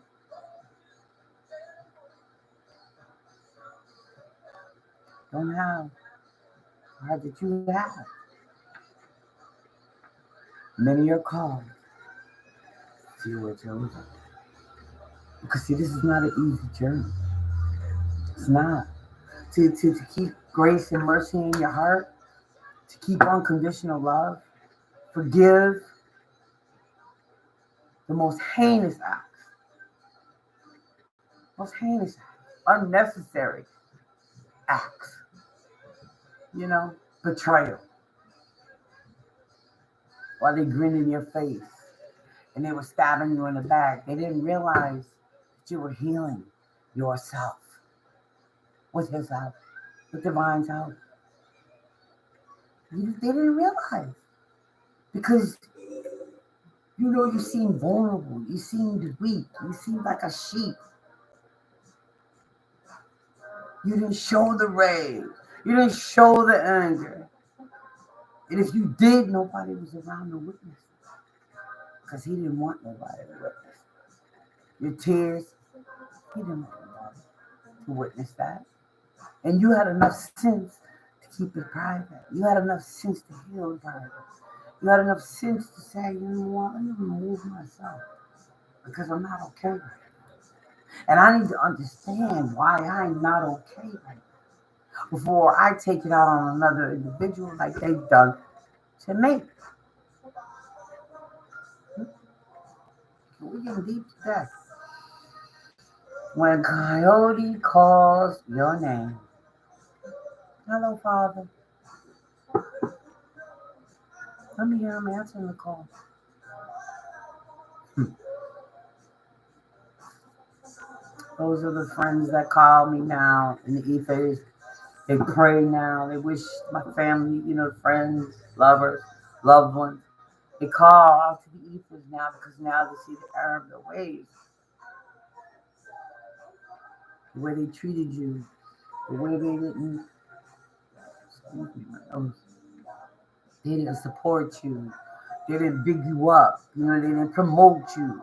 don't have the heart that you have. Many are called, few are chosen. Because see, this is not an easy journey. It's not. To keep grace and mercy in your heart, to keep unconditional love, forgive the most heinous acts, unnecessary acts, betrayal, while they grinned in your face and they were stabbing you in the back. They didn't realize that you were healing yourself with his help, with divine's help. They didn't realize because you seemed vulnerable, you seemed weak, you seemed like a sheep. You didn't show the rage, you didn't show the anger. And if you did, nobody was around to witness because he didn't want nobody to witness your tears. He didn't want nobody to witness that. And you had enough sense to keep it private. You had enough sense to heal in private. You had enough sense to say, you know what, let me remove myself because I'm not okay right now. And I need to understand why I'm not okay right now before I take it out on another individual like they've done to me. We're getting deep today. When Coyote calls your name, hello, Father. Let me hear him answering the call. Those are the friends that call me now in the ethers They pray now. They wish my family, friends, lovers, loved ones. They call out to the ethers now because now they see the error of their ways, the way they treated you, the way they didn't, excuse me, my nose. They didn't support you. They didn't big you up. They didn't promote you.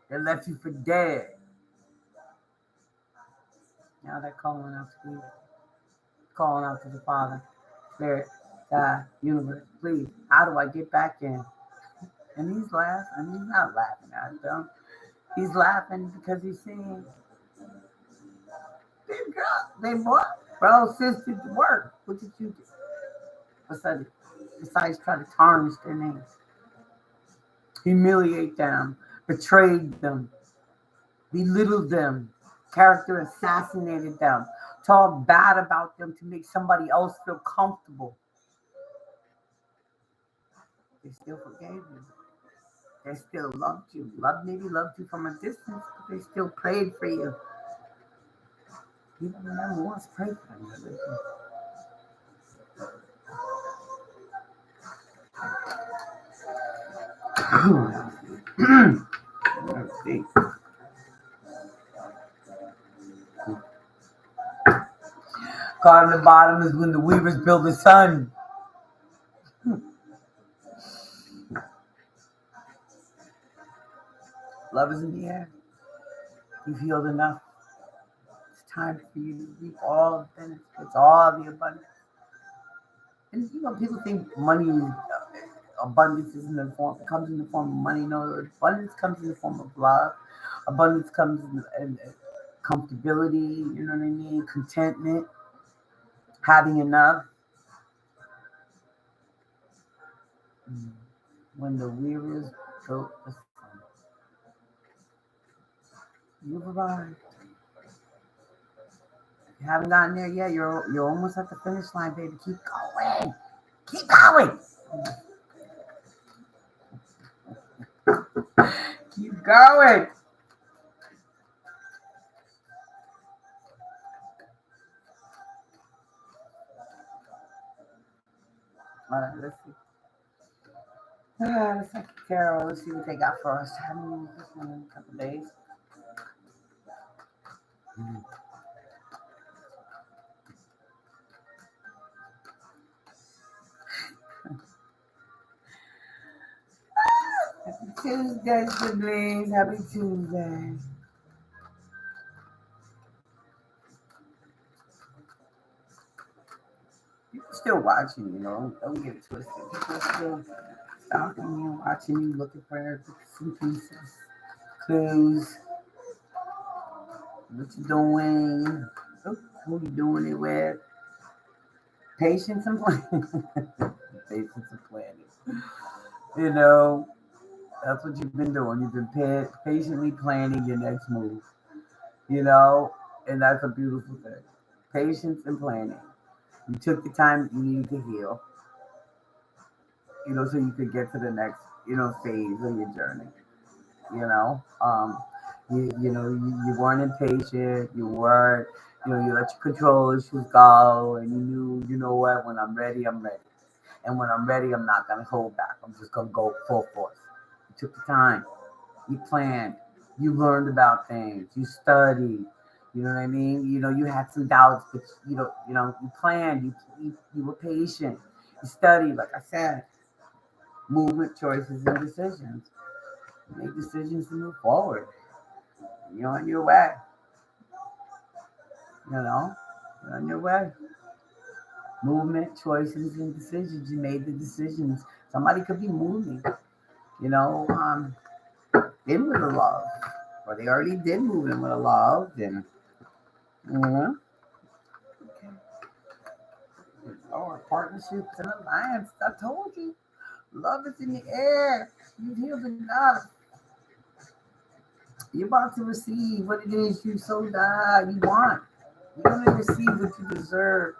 They left you for dead. Now they're calling out to you, calling out to the Father, Spirit, God, Universe. Please, how do I get back in? And he's laughing. I mean, he's not laughing at them. He's laughing because he's seeing they brought bro, sister to work. What did you do? Besides try to tarnish their names, humiliate them, betrayed them, belittled them, character assassinated them, talk bad about them to make somebody else feel comfortable. They still forgave you. They still loved you. Maybe loved you from a distance, but they still prayed for you. You don't remember once prayed for them. Let's see. Caught on the bottom is when the weavers build the sun. Love is in the air. You've healed enough. It's time for you to reap all the benefits, all the abundance. And people think money, abundance is comes in the form of money. No, abundance comes in the form of love. Abundance comes in comfortability. You know what I mean? Contentment, having enough. When the weavers built the sun, you've arrived. You haven't gotten there yet. You're almost at the finish line, baby. Keep going. Keep going. Keep going. All right, let's see. Let's take Carol. Let's see what they got for us. I haven't used this one in a couple days. Happy Tuesday, siblings. Happy Tuesday. People still watching, Don't get it twisted. People are still stalking you, watching you, looking for some pieces, clues. What you doing? Who you doing it with? Patience and planning. Patience and planning. That's what you've been doing. You've been patiently planning your next move. And that's a beautiful thing. Patience and planning. You took the time that you needed to heal, so you could get to the next, phase of your journey. You weren't impatient. You weren't, you let your control issues go, and you knew, what, when I'm ready, I'm ready. And when I'm ready, I'm not going to hold back. I'm just going to go full force. You took the time. You planned. You learned about things. You studied. You know what I mean? You had some doubts, but you planned. You were patient. You studied, like I said. Movement, choices, and decisions. You make decisions to move forward. You're on your way. You're on your way. Movement, choices, and decisions. You made the decisions. Somebody could be moving, in with a love. Or they already did move in with a love. And, okay. Our partnerships and alliance. I told you. Love is in the air. You've healed enough. You're about to receive what it is you so you want. You're going to receive what you deserve.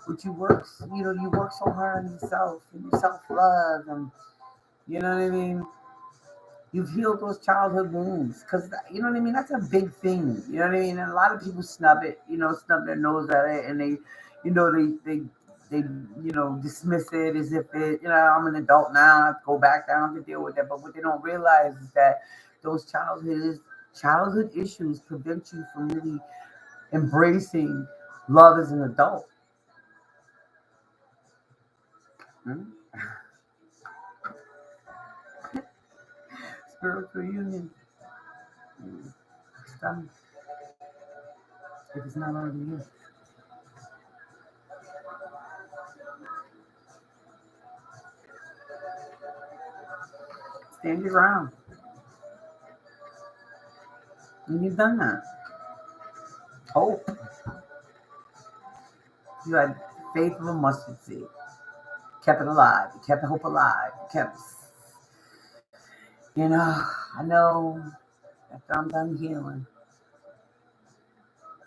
What you work, you work so hard on yourself and your self-love, and you know what I mean. You've healed those childhood wounds, because you know what I mean. That's a big thing. You know what I mean. And a lot of people snub it, snub their nose at it, and they, you know, they dismiss it as if I'm an adult now, I have to go back down to deal with that. But what they don't realize is that those childhood issues prevent you from really embracing love as an adult. Hmm? Spiritual union. Stop if it's not already you. Stand your ground. And you've done that. Hope. You had faith of a mustard seed. Kept it alive. You kept hope alive. You kept, I know after I'm done healing,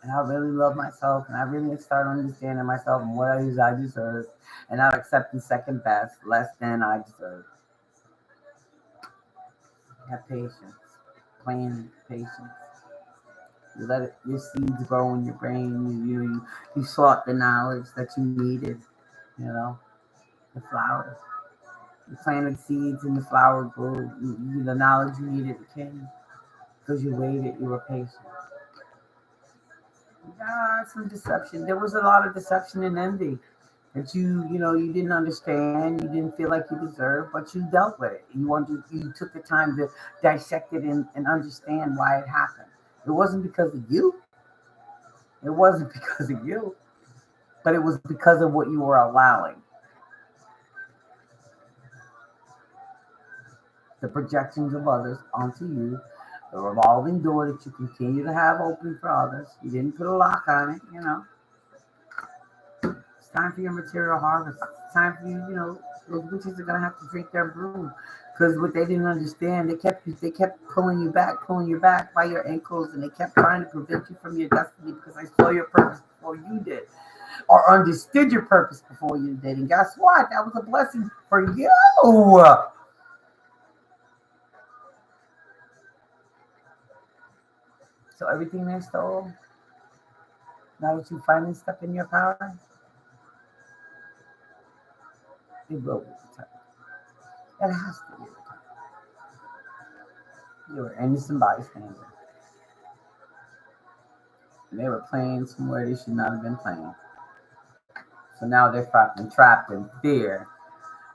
and I really love myself, and I really start understanding myself and what it is I deserve, and not accepting second best, less than I deserve. Have patience, plan, patience. You let your seeds grow in your brain. You sought the knowledge that you needed. You know, the flowers. You planted seeds and the flower grew. The knowledge you needed came because you waited. You were patient. Some deception. There was a lot of deception and envy that you didn't understand, you didn't feel like you deserved, but you dealt with it. You took the time to dissect it and understand why it happened. It wasn't because of you. It wasn't because of you, but it was because of what you were allowing. The projections of others onto you, the revolving door that you continue to have open for others. You didn't put a lock on it. It's time for your material harvest. It's time for you, those witches are gonna have to drink their brew. Because what they didn't understand, they kept pulling you back by your ankles, and they kept trying to prevent you from your destiny because they saw your purpose before you did. Or understood your purpose before you did. And guess what? That was a blessing for you. So everything they stole, now that you finally step in your power, it will be returned. It has to be returned. You were innocent bystander. And they were playing somewhere they should not have been playing. So now they're trapped in fear,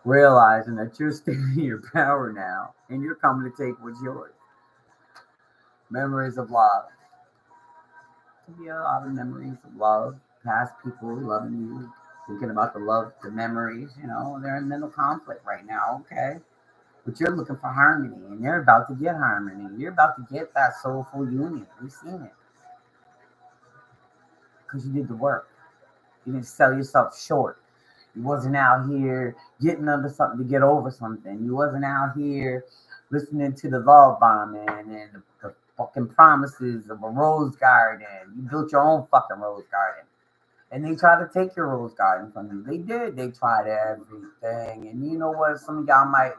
realizing that you're still in your power now, and you're coming to take what's yours. Memories of love. It could be a lot of memories of love, past people loving you, thinking about the love, the memories. They're in mental conflict right now. Okay, but you're looking for harmony, and they're about to get harmony. You're about to get that soulful union. We've seen it because you did the work. You didn't sell yourself short. You wasn't out here getting under something to get over something. You wasn't out here listening to the love bombing and the fucking promises of a rose garden. You built your own fucking rose garden. And they tried to take your rose garden from you. They did. They tried everything. And you know what? Some of y'all might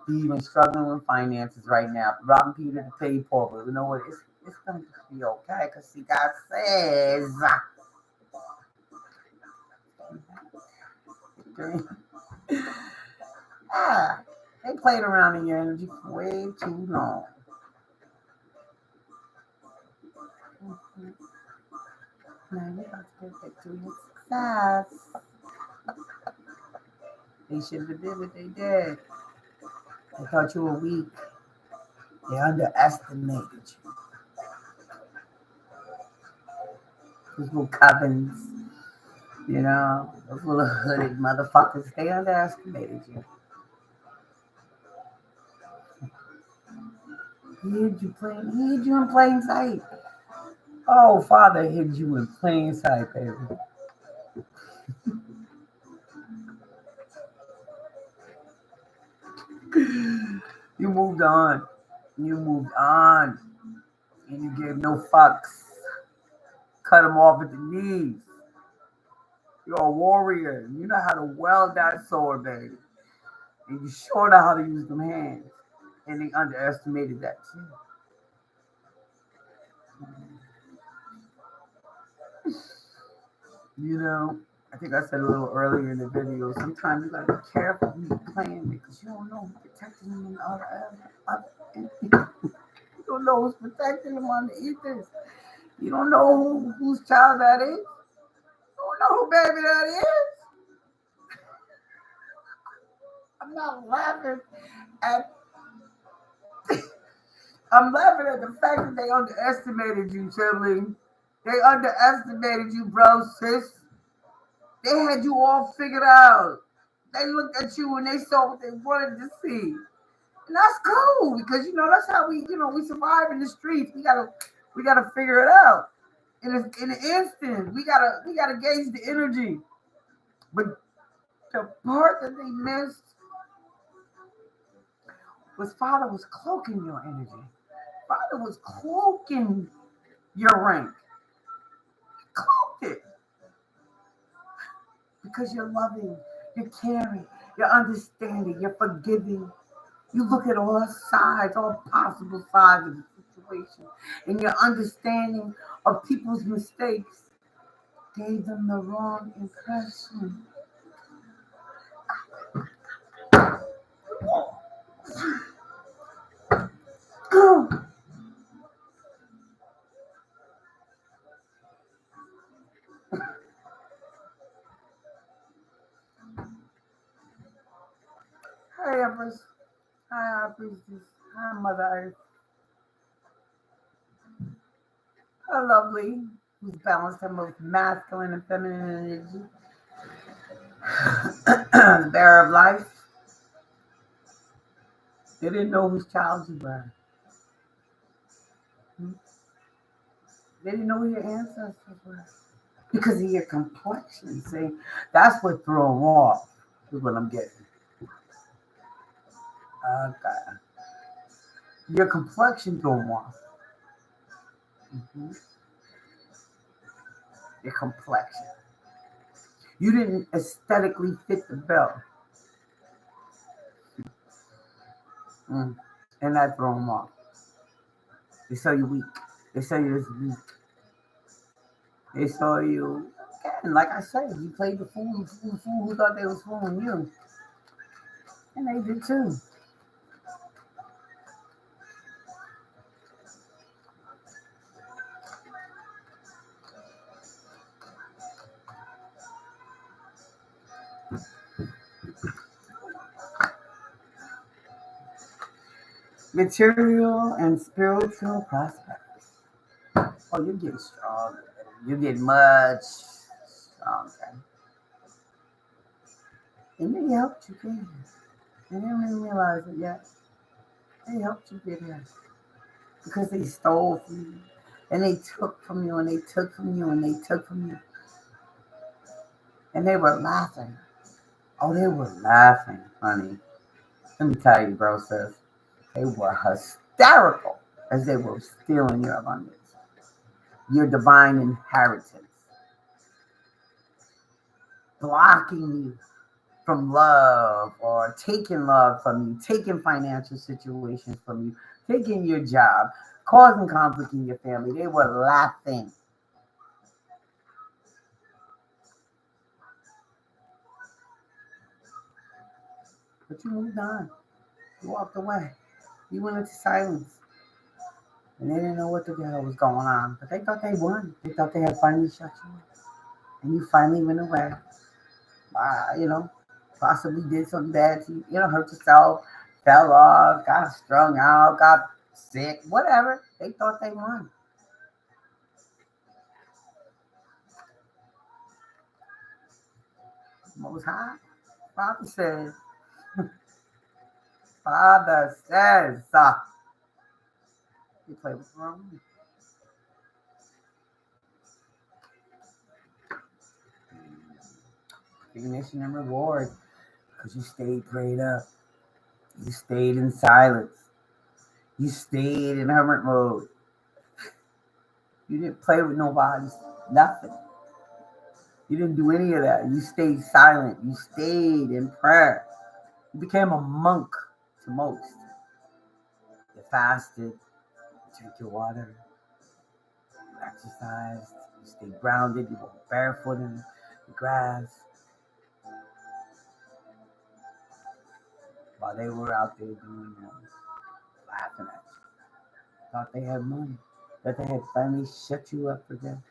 be even struggling with finances right now. Robbing Peter to pay Paul. But you know what? It's going to be okay. Because see, God says... They played around in your energy for way too long. Now you're about to get victory and success. They shouldn't have did what they did. They thought you were weak. They underestimated you. Those little covens, those little hooded motherfuckers, they underestimated you. He hid you in plain sight. Oh, Father hid you in plain sight, baby. You moved on. You moved on. And you gave no fucks. Cut them off at the knees. You're a warrior. You know how to wield that sword, baby. And you sure know how to use them hands. And they underestimated that too. I think I said a little earlier in the video, sometimes you gotta be careful when you're playing because you don't know who's protecting them in the you don't know who's protecting them on the ethers. You don't know whose child that is. You don't know who baby that is. I'm not laughing at I'm laughing at the fact that they underestimated you, sibling. They underestimated you, bro, sis. They had you all figured out. They looked at you and they saw what they wanted to see. And that's cool because that's how we survive in the streets. We gotta figure it out. In an instant. We gotta gauge the energy. But the part that they missed was Father was cloaking your energy. Father was cloaking your rank. Cloaked it. Because you're loving, you're caring, you're understanding, you're forgiving. You look at all sides, all possible sides of the situation, and your understanding of people's mistakes gave them the wrong impression. Hi, Empress. Hi, Priestess. Hi, Mother Earth. Hi, Lovely, who's balanced her most masculine and feminine energy. The bearer of life. They didn't know whose child you were. They didn't know who your ancestors were. Because of your complexion. See, that's what threw them off, is what I'm getting. Okay. Your complexion threw them off. Mm-hmm. Your complexion. You didn't aesthetically fit the bill. And that threw them off. They saw you weak. They saw you as weak. They saw you, again, like I said, you played the fool who thought they was fooling you. And they did too. Material and spiritual prospects. Oh, you're getting stronger. You're getting much stronger. And they helped you get here. And they don't even realize it yet. They helped you get here. Because they stole from you. And they took from you and they took from you and they took from you. And they were laughing. Oh, they were laughing, honey. Let me tell you, bro, sis. They were hysterical as they were stealing your abundance, your divine inheritance, blocking you from love or taking love from you, taking financial situations from you, taking your job, causing conflict in your family. They were laughing. But you moved on. You walked away. You went into silence. And they didn't know what the hell was going on. But they thought they won. They thought they had finally shut you up. And you finally went away. Possibly did something bad to you, hurt yourself, fell off, got strung out, got sick, whatever. They thought they won. Most High, Father says, you play with wrong. Recognition and reward, because you stayed prayed up. You stayed in silence. You stayed in hermit mode. You didn't play with nobody, nothing. You didn't do any of that. You stayed silent. You stayed in prayer. You became a monk to most. You fasted. You drank your water. You exercised. You stayed grounded. You walked barefoot in the grass, while they were out there doing that, laughing at you. Thought they had money. That they had finally shut you up for them.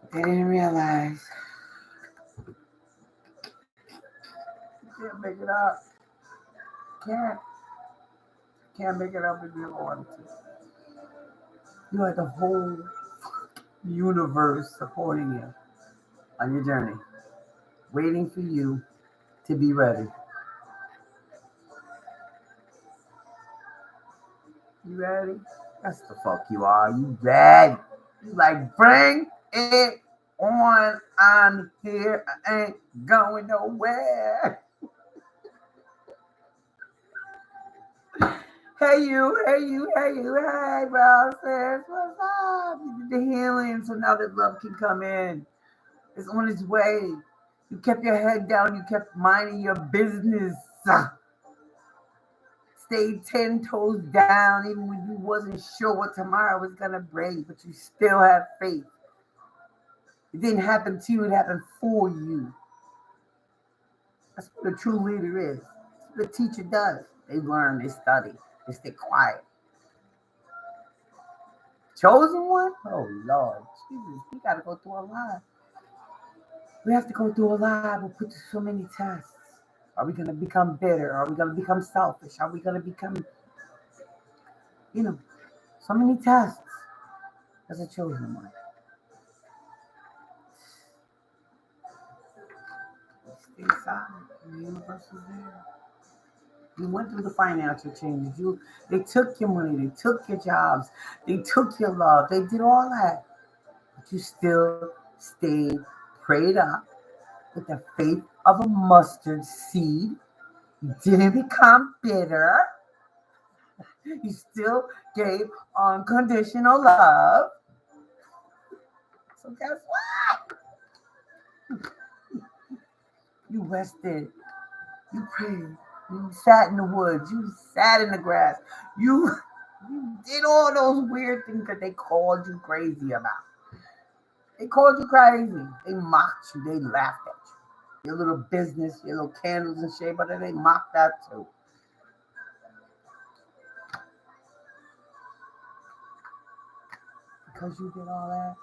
But they didn't realize you can't make it up. Can't. Can't make it up if you don't want to. You had the whole universe supporting you on your journey, waiting for you to be ready. You ready? That's the fuck you are. You ready? You like, bring it on. I'm here. I ain't going nowhere. Hey you, hey you, hey you, hey bro, sis, what's up? You did the healing so now that love can come in. It's on its way. You kept your head down, you kept minding your business. Stayed 10 toes down even when you wasn't sure what tomorrow was gonna bring, but you still had faith. It didn't happen to you, it happened for you. That's what a true leader is. That's what a teacher does. They learn, they study, they stay quiet. Chosen one? Oh Lord, Jesus, we gotta go through a lot. We have to go through a lot. We'll put through so many tests. Are we gonna become bitter? Are we gonna become selfish? Are we gonna become, so many tests as a chosen one? Stay silent. The universe is there. You went through the financial changes. They took your money. They took your jobs. They took your love. They did all that. But you still stayed prayed up with the faith of a mustard seed. You didn't become bitter. You still gave unconditional love. So guess what? You rested. You prayed. You sat in the woods. You sat in the grass. You did all those weird things that they called you crazy about. They called you crazy. They mocked you. They laughed at you. Your little business, your little candles and shit, but they mocked that too. Because you did all that,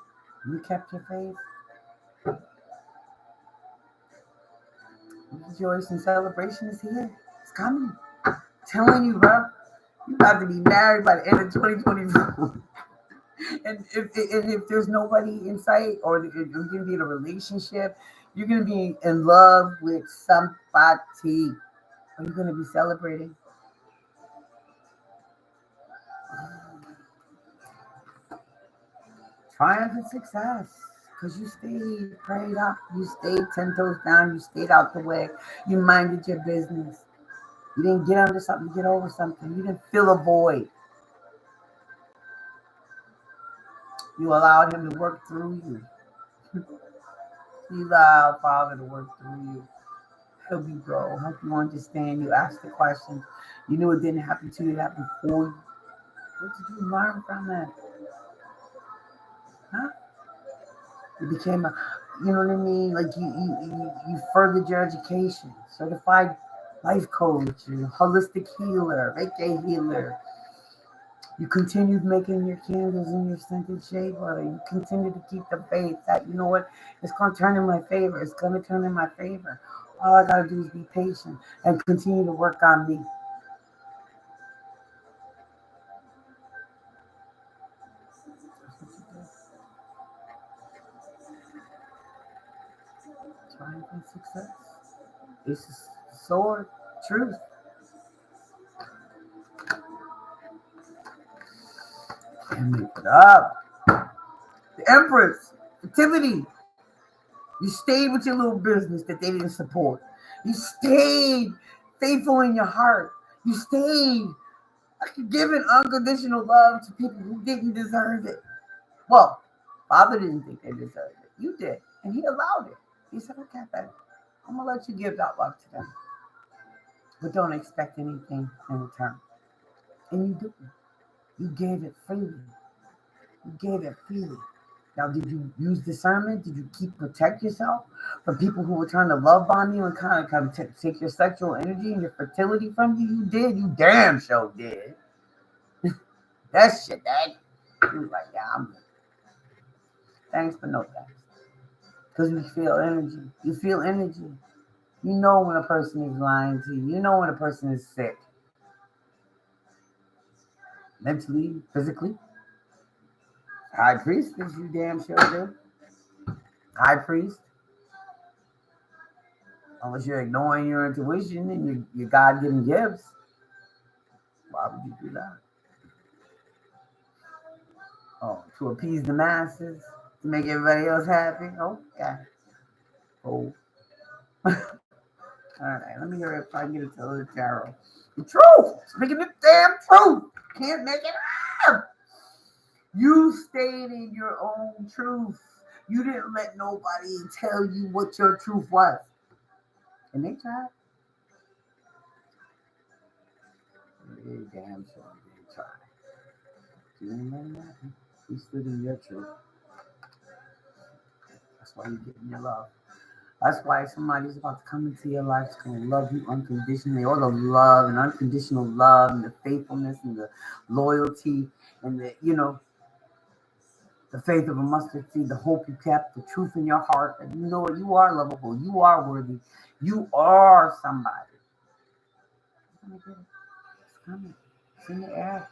you kept your faith. Rejoice and celebration is here. It's coming. I'm telling you, bro. You about to be married by the end of 2024. And if there's nobody in sight, or you're going to be in a relationship, you're going to be in love with somebody. Are you going to be celebrating? Triumph and success. Because you stayed prayed up. You stayed 10 toes down. You stayed out the way. You minded your business. You didn't get under something, get over something. You didn't fill a void. You allowed him to work through you. You allowed Father to work through you. Help you grow. Help you understand. You ask the questions. You knew it didn't happen to you. It happened for you. What did you learn from that? Huh? You became you know what I mean? Like you furthered your education. Certified life coach, holistic healer, Reiki healer. You continued making your candles and your scented shea butter. You continue to keep the faith that, you know what, it's going to turn in my favor. It's going to turn in my favor. All I got to do is be patient and continue to work on me. Triumph and success. This is sword, truth. And make it up. The Empress, activity. You stayed with your little business that they didn't support. You stayed faithful in your heart. You stayed giving unconditional love to people who didn't deserve it. Well, Father didn't think they deserved it. You did. And he allowed it. He said, okay, baby, I'm going to let you give that love to them. But don't expect anything in return. And you didn't. You gave it freely. You gave it freely. Now, did you use discernment? Did you protect yourself from people who were trying to love bomb you and kind of take your sexual energy and your fertility from you? You did. You damn sure did. That shit, that you was like, yeah, I'm good. Thanks, but no thanks. Because you feel energy. You feel energy. You know when a person is lying to you. You know when a person is sick. Mentally, physically. High priestess, you damn sure do. High priest. Unless you're ignoring your intuition and your God-given gifts. Why would you do that? Oh, to appease the masses, to make everybody else happy. Okay. Oh. All right, let me hear if I can get it to the tarot. The truth. Speaking the damn truth. Can't make it up. You stayed in your own truth. You didn't let nobody tell you what your truth was. And they tried. They damn sure they tried. You ain't letting nothing. You stood in your truth. That's why you're getting your love. That's why somebody's about to come into your life that's going to love you unconditionally. All the love and unconditional love and the faithfulness and the loyalty and the, the faith of a mustard seed, the hope you kept, the truth in your heart, that you know you are lovable, you are worthy, you are somebody. It's coming. It's in the air.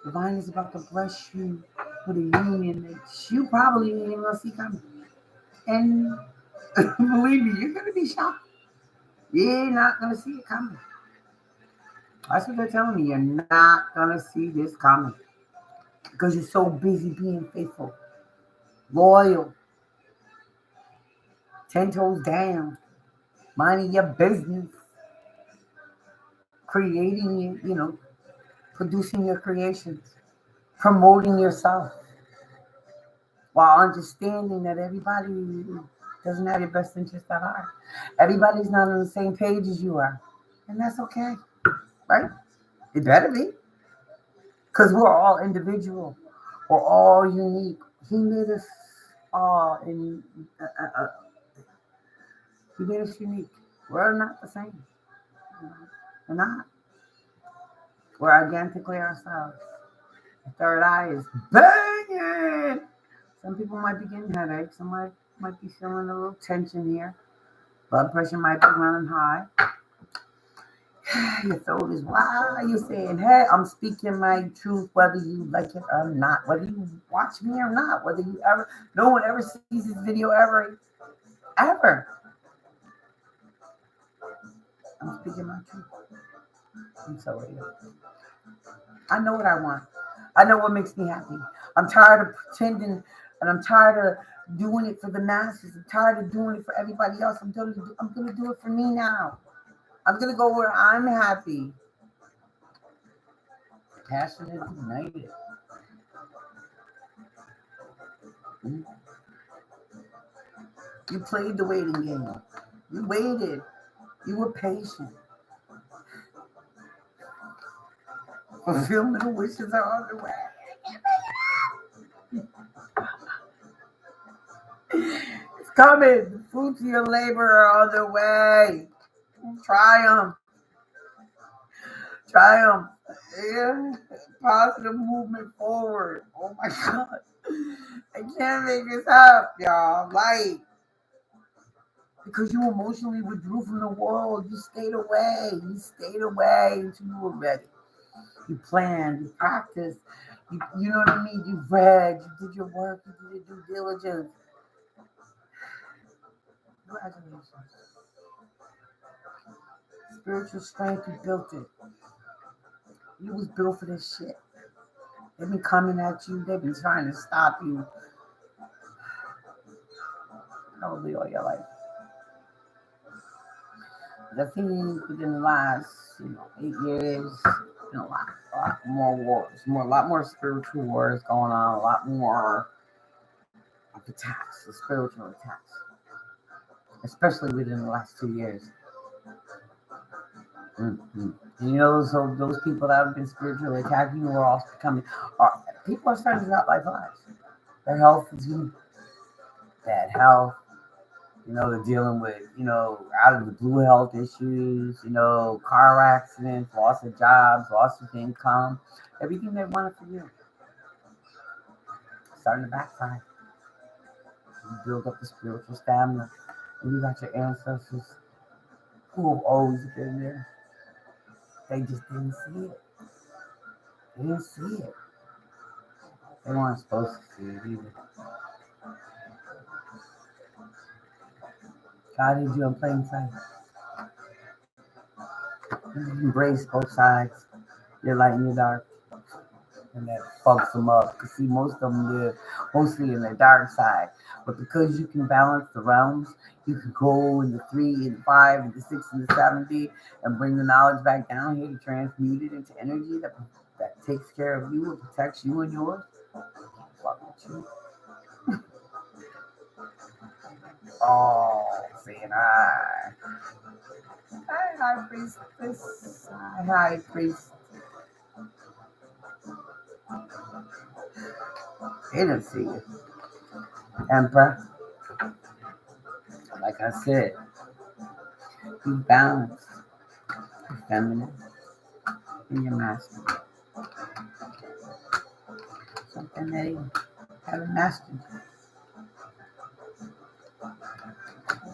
Divine is about to bless you with a union that you probably ain't even gonna see coming. And believe me, you're gonna be shocked. You're not gonna see it coming. That's what they're telling me. You're not gonna see this coming because you're so busy being faithful, loyal, 10 toes down, minding your business, creating producing your creations, promoting yourself, while understanding that everybody doesn't have your best interest at heart. Everybody's not on the same page as you are, and that's okay, right? It better be, because we're all individual, we're all unique. He made us all in. He made us unique. We're not the same. We're not. We're identically ourselves. The third eye is banging. Some people might be getting headaches. Some might be feeling a little tension here. Blood pressure might be running high. Your throat is wild. You're saying, hey, I'm speaking my truth, whether you like it or not, whether you watch me or not, whether you ever, no one ever sees this video ever. I'm speaking my truth. I'm sorry. I know what I want. I know what makes me happy. I'm tired of pretending, and I'm tired of doing it for the masses. I'm tired of doing it for everybody else. I'm gonna do it for me now. I'm gonna go where I'm happy. Passion is ignited. You played the waiting game. You waited. You were patient. Fulfillment of wishes are on the way. It's coming. The fruits of your labor are on the way. Triumph. Triumph. Yeah. Positive movement forward. Oh my God. I can't make this up, y'all. Like, because you emotionally withdrew from the world. You stayed away. You stayed away until you were ready. You planned, you practiced, you know what I mean? You read, you did your work, you did your due diligence. Congratulations. Spiritual strength, you built it. You was built for this shit. They've been coming at you, they've been trying to stop you probably all your life. I think within the last, 8 years, a lot more wars, a lot more spiritual wars going on, a lot more of attacks, the spiritual attacks, especially within the last 2 years. Mm-hmm. And those people that have been spiritually attacking you are also becoming. People are starting to not like lives. Their health is in bad health. They're dealing with, out of the blue health issues, car accidents, loss of jobs, loss of income, everything they wanted for you. Starting to backfire. You build up the spiritual stamina, and you got your ancestors who have always been there. They just didn't see it. They didn't see it. They weren't supposed to see it either. God hid you in plain sight. You embrace both sides, your light and your dark, and that fucks them up. Because see, most of them live mostly in the dark side. But because you can balance the realms, you can go in the 3 and 5 and the 6 and the 7D and bring the knowledge back down here to transmute it into energy that takes care of you and protects you and yours. Fuck with you. Oh, saying hi. Hi, high priestess. Hi, high priest. They didn't see you. Emperor, like I said, you balance your feminine and your masculine. Something they haven't mastered.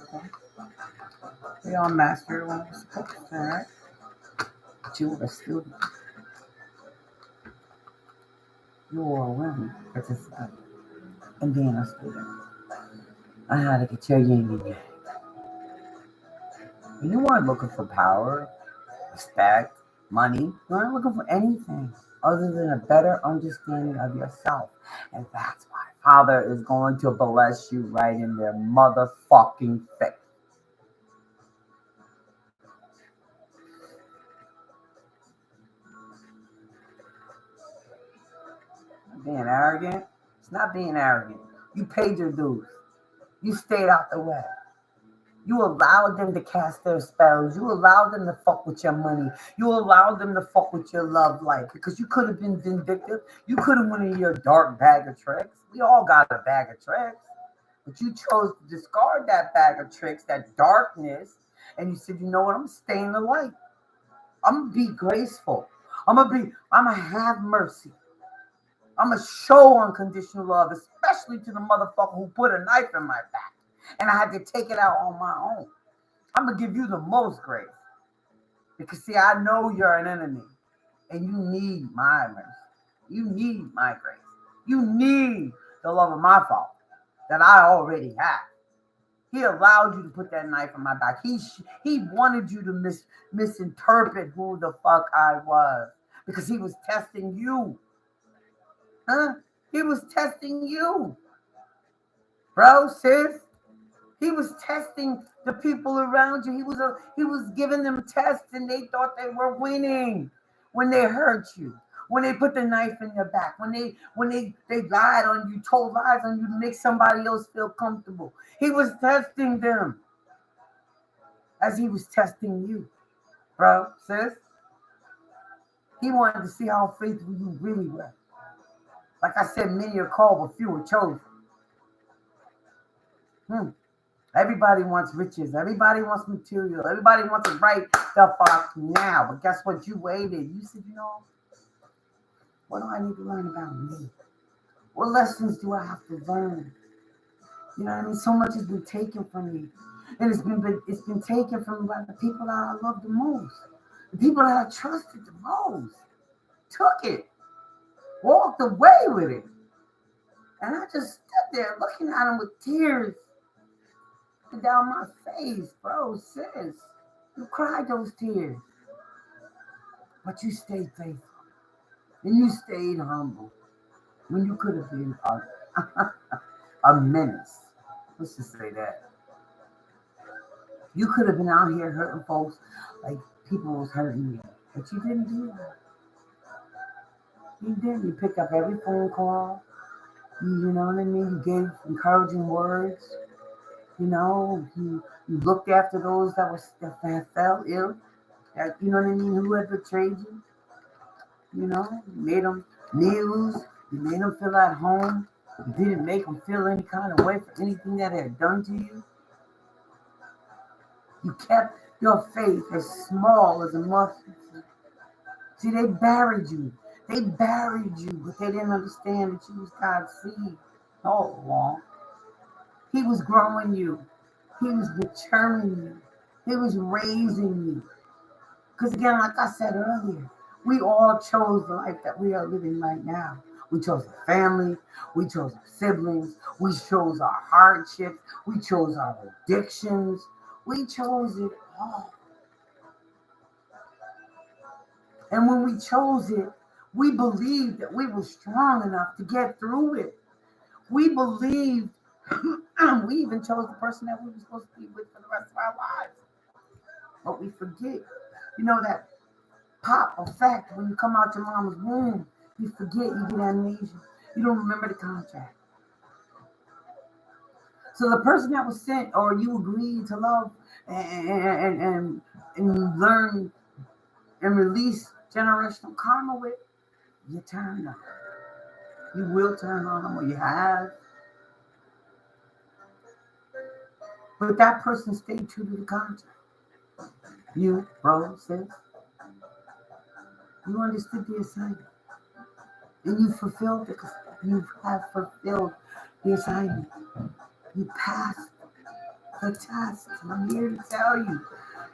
Okay. We all master when we're supposed to, alright? But you were a student. You were a woman participant in being a student. I had to get your yin and yang. And you weren't looking for power, respect, money. You weren't looking for anything other than a better understanding of yourself. And that's why Father is going to bless you right in their motherfucking face. Being arrogant, it's not being arrogant. You paid your dues. You stayed out the way. You allowed them to cast their spells. You allowed them to fuck with your money. You allowed them to fuck with your love life because you could have been vindictive. You could have went in your dark bag of tricks. We all got a bag of tricks. But you chose to discard that bag of tricks, that darkness, and you said, you know what, I'm staying in the light. I'm gonna be graceful. I'm gonna have mercy. I'm gonna show unconditional love, especially to the motherfucker who put a knife in my back. And I had to take it out on my own. I'm gonna give you the most grace. Because see, I know you're an enemy. And you need my mercy. You need my grace. You need the love of my Father that I already have. He allowed you to put that knife in my back. He wanted you to misinterpret who the fuck I was. Because he was testing you. Huh? He was testing you. Bro, sis. He was testing the people around you. He was giving them tests and they thought they were winning when they hurt you. When they put the knife in your back, when they lied on you, told lies on you to make somebody else feel comfortable. He was testing them as he was testing you, bro, sis. He wanted to see how faithful you really were. Like I said, many are called, but few are chosen. Everybody wants riches. Everybody wants material. Everybody wants it right the fuck now. But guess what? You waited. You said, what do I need to learn about me? What lessons do I have to learn? You know what I mean? So much has been taken from me. And it's been taken from me by the people that I love the most. The people that I trusted the most. Took it. Walked away with it. And I just stood there looking at them with tears down my face, bro, sis. You cried those tears. But you stayed faithful. And you stayed humble. When you could have been a menace. Let's just say that. You could have been out here hurting folks like people was hurting you. But you didn't do that. You didn't. You picked up every phone call. You know what I mean? You gave encouraging words. You looked after those that fell ill. That, you know what I mean? Who had betrayed you? You made them meals. You made them feel at home. You didn't make them feel any kind of way for anything that they had done to you. You kept your faith as small as a mustard seed. See, they buried you. They buried you, but they didn't understand that you was God's seed all along. He was growing you. He was maturing you. He was raising you. Because again, like I said earlier, we all chose the life that we are living right now. We chose our family. We chose our siblings. We chose our hardships. We chose our addictions. We chose it all. And when we chose it, we believed that we were strong enough to get through it. We believed, we even chose the person that we were supposed to be with for the rest of our lives. But we forget. You know that pop effect when you come out your mama's womb, you forget, you get amnesia. You don't remember the contract. So the person that was sent or you agreed to love and learn and release generational karma with, you turn on. You will turn on them or you have. But that person stayed true to the contract. You, bro, sis, you understood the assignment. And you fulfilled it. You have fulfilled the assignment. You passed the test. And I'm here to tell you,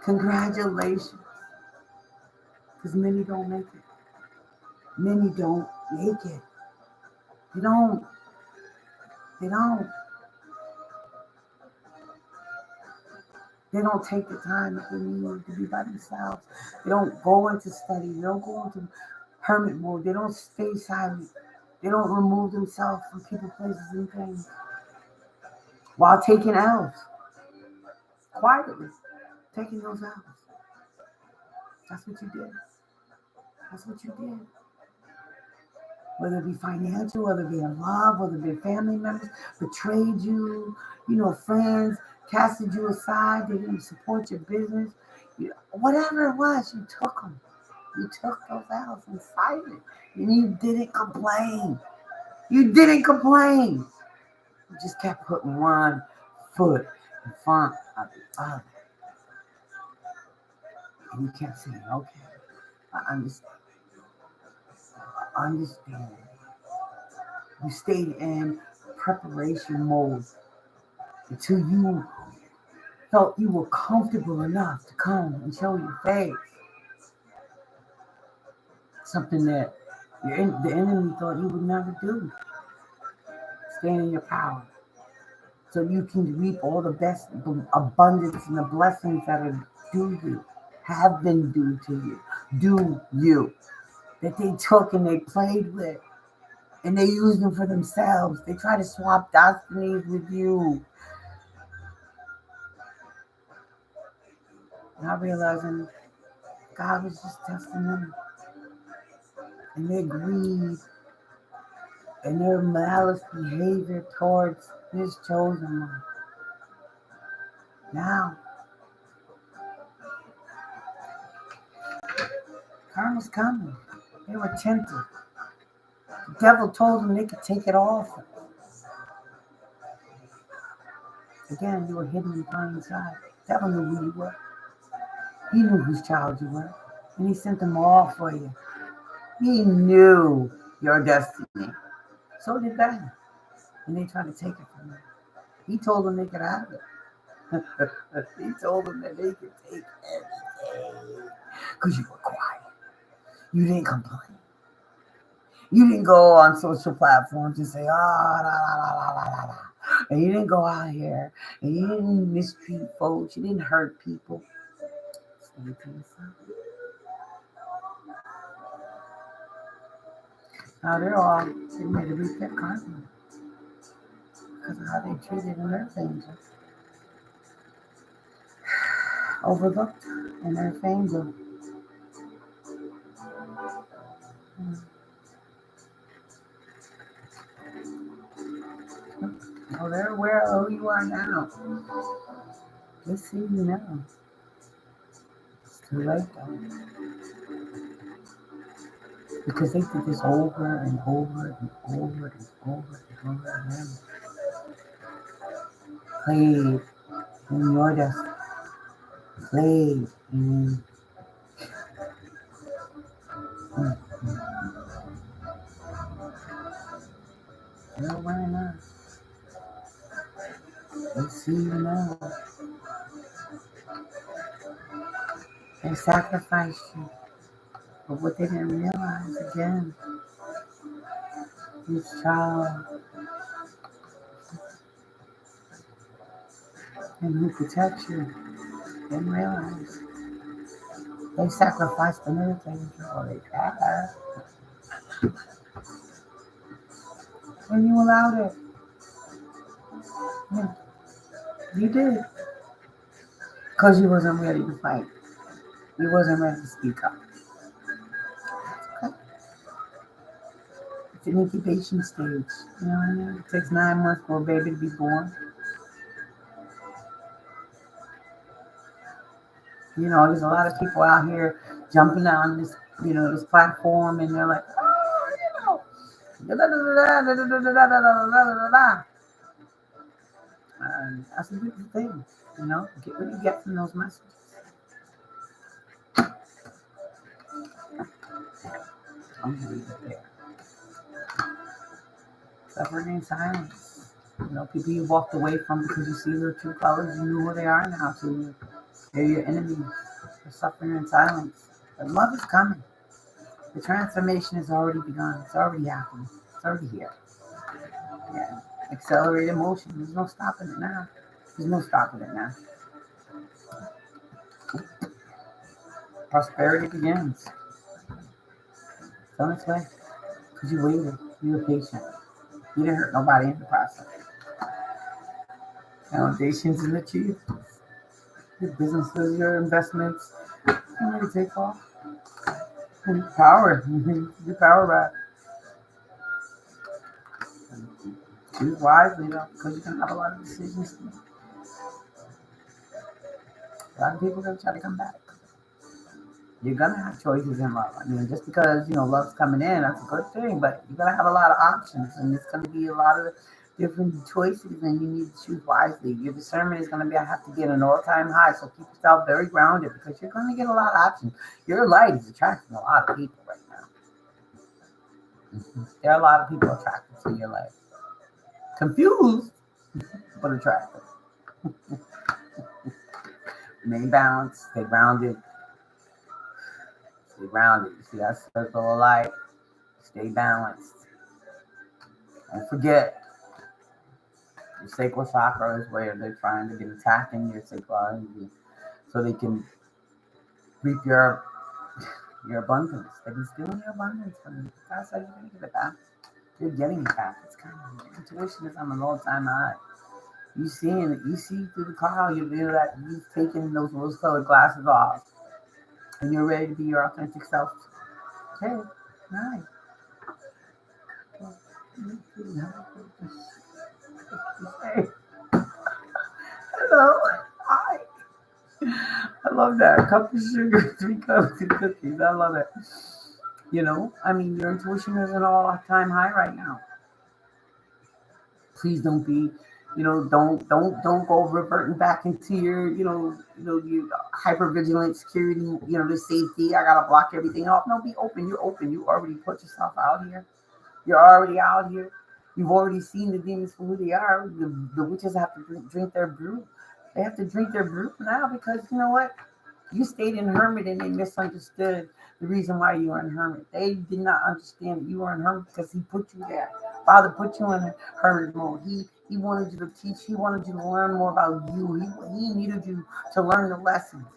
congratulations. Because many don't make it. Many don't make it. They don't. They don't. They don't take the time that they need to be by themselves. They don't go into study. They don't go into hermit mode. They don't stay silent. They don't remove themselves from people, places, and things while taking L's. Quietly taking those L's. That's what you did. That's what you did. Whether it be financial, whether it be in love, whether it be family members betrayed you, friends casted you aside, they didn't support your business. Whatever it was, you took them. You took those L's in silence. And you didn't complain. You didn't complain. You just kept putting one foot in front of the other. And you kept saying, okay, I understand. I understand. You stayed in preparation mode until you felt you were comfortable enough to come and show your face. Something that the enemy thought you would never do. Stand in your power. So you can reap all the best, the abundance and the blessings that are due you, have been due to you, due you, that they took and they played with, and they used them for themselves. They try to swap destinies with you. Not realizing God was just testing them. And their greed and their malice behavior towards his chosen one. Now, karma's coming. They were tempted. The devil told them they could take it off. Again, you were hidden in plain sight. The devil knew who you were. He knew whose child you were. And he sent them all for you. He knew your destiny. So did they. And they tried to take it from you. He told them they could have it. He told them that they could take everything. Because you were quiet. You didn't complain. You didn't go on social platforms and say, la, la, la, la, la, la. And you didn't go out here and you didn't mistreat folks. You didn't hurt people. Stay to yourself. Now they're all getting ready to reap that karma because of how they treated an earth angel. Overlooked an earth angel. Oh, they're aware of who you are now. They see you now. It's too late though. Because they did this over and over and over and over and over again. Played in your destiny. Played in. Mm, They're wearing out. They see you now. They sacrificed you. But what they didn't realize again, this child and who protects you didn't realize. They sacrificed everything for they tried. And you allowed it. Yeah, you did. Because you wasn't ready to fight. You wasn't ready to speak up. Okay. It's an incubation stage. You know what I mean? It takes 9 months for a baby to be born. You know, there's a lot of people out here jumping on this, this platform, and they're like, oh, da da da da da da da da da da da da. And that's a beautiful thing, Get what you get from those messages. I'm gonna leave it there. Suffering in silence. People you walked away from because you see their true colors, you knew who they are now, so they're your enemies. They're suffering in silence. But love is coming. The transformation has already begun. It's already happening. It's already here. Yeah. Accelerated motion. There's no stopping it now. There's no stopping it now. Prosperity begins. It's on its way. Because you waited. You were patient. You didn't hurt nobody in the process. Foundations and achievements. Your businesses, your investments. You need to take off. Power. Your power back. Choose wisely, though, because you're going to have a lot of decisions to make. A lot of people are going to try to come back. You're going to have choices in love. I mean, just because, love's coming in, that's a good thing, but you're going to have a lot of options, and it's going to be a lot of different choices, and you need to choose wisely. Your discernment is going to be, I have to get an all-time high, so keep yourself very grounded, because you're going to get a lot of options. Your light is attracting a lot of people right now. There are a lot of people attracted to your light. Confused, but attractive. Remain balanced, stay grounded. Stay grounded. You see that circle of light? Stay balanced. Don't forget, your sacral chakra is where they're trying to get attacking your sacral energy so they can reap your abundance. They've been stealing your abundance from you. That's how you're going to get it back. You're getting it back. It's kind of, intuition is on an all-time high. You see through the cloud, you feel that you've taken those rose-colored glasses off, and you're ready to be your authentic self. Okay, nice. Hello, hi. I love that. A cup of sugar, 3 cups of cookies. I love it. Your intuition is an all-time high right now. Please don't be, don't go reverting back into your, your hyper vigilant security, the safety. I gotta block everything off. No, be open. You're open. You already put yourself out here. You're already out here. You've already seen the demons for who they are. The witches have to drink their brew. They have to drink their brew now because you know what? You stayed in hermit and they misunderstood the reason why you were in hermit. They did not understand that you were in hermit because he put you there. Father put you in hermit mode. He wanted you to teach. He wanted you to learn more about you. He needed you to learn the lessons.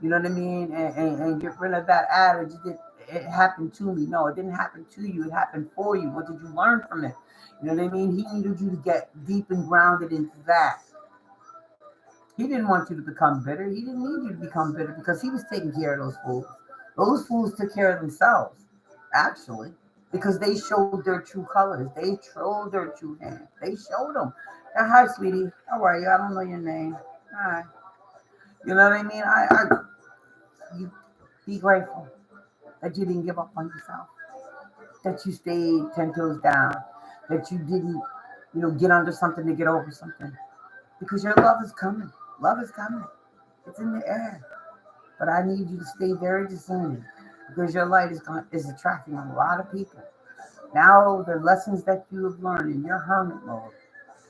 You know what I mean? And get rid of that adage that it happened to me. No, it didn't happen to you. It happened for you. What did you learn from it? You know what I mean? He needed you to get deep and grounded into that. He didn't want you to become bitter. He didn't need you to become bitter because he was taking care of those fools. Those fools took care of themselves, actually, because they showed their true colors. They showed their true hand. They showed them. Hi, sweetie. How are you? I don't know your name. Hi. You know what I mean? You be grateful that you didn't give up on yourself. that you stayed 10 toes down, that you didn't, get under something to get over something. Because your love is coming. Love is coming. It's in the air. But I need you to stay very discerning because your light is attracting a lot of people. Now, the lessons that you have learned in your hermit mode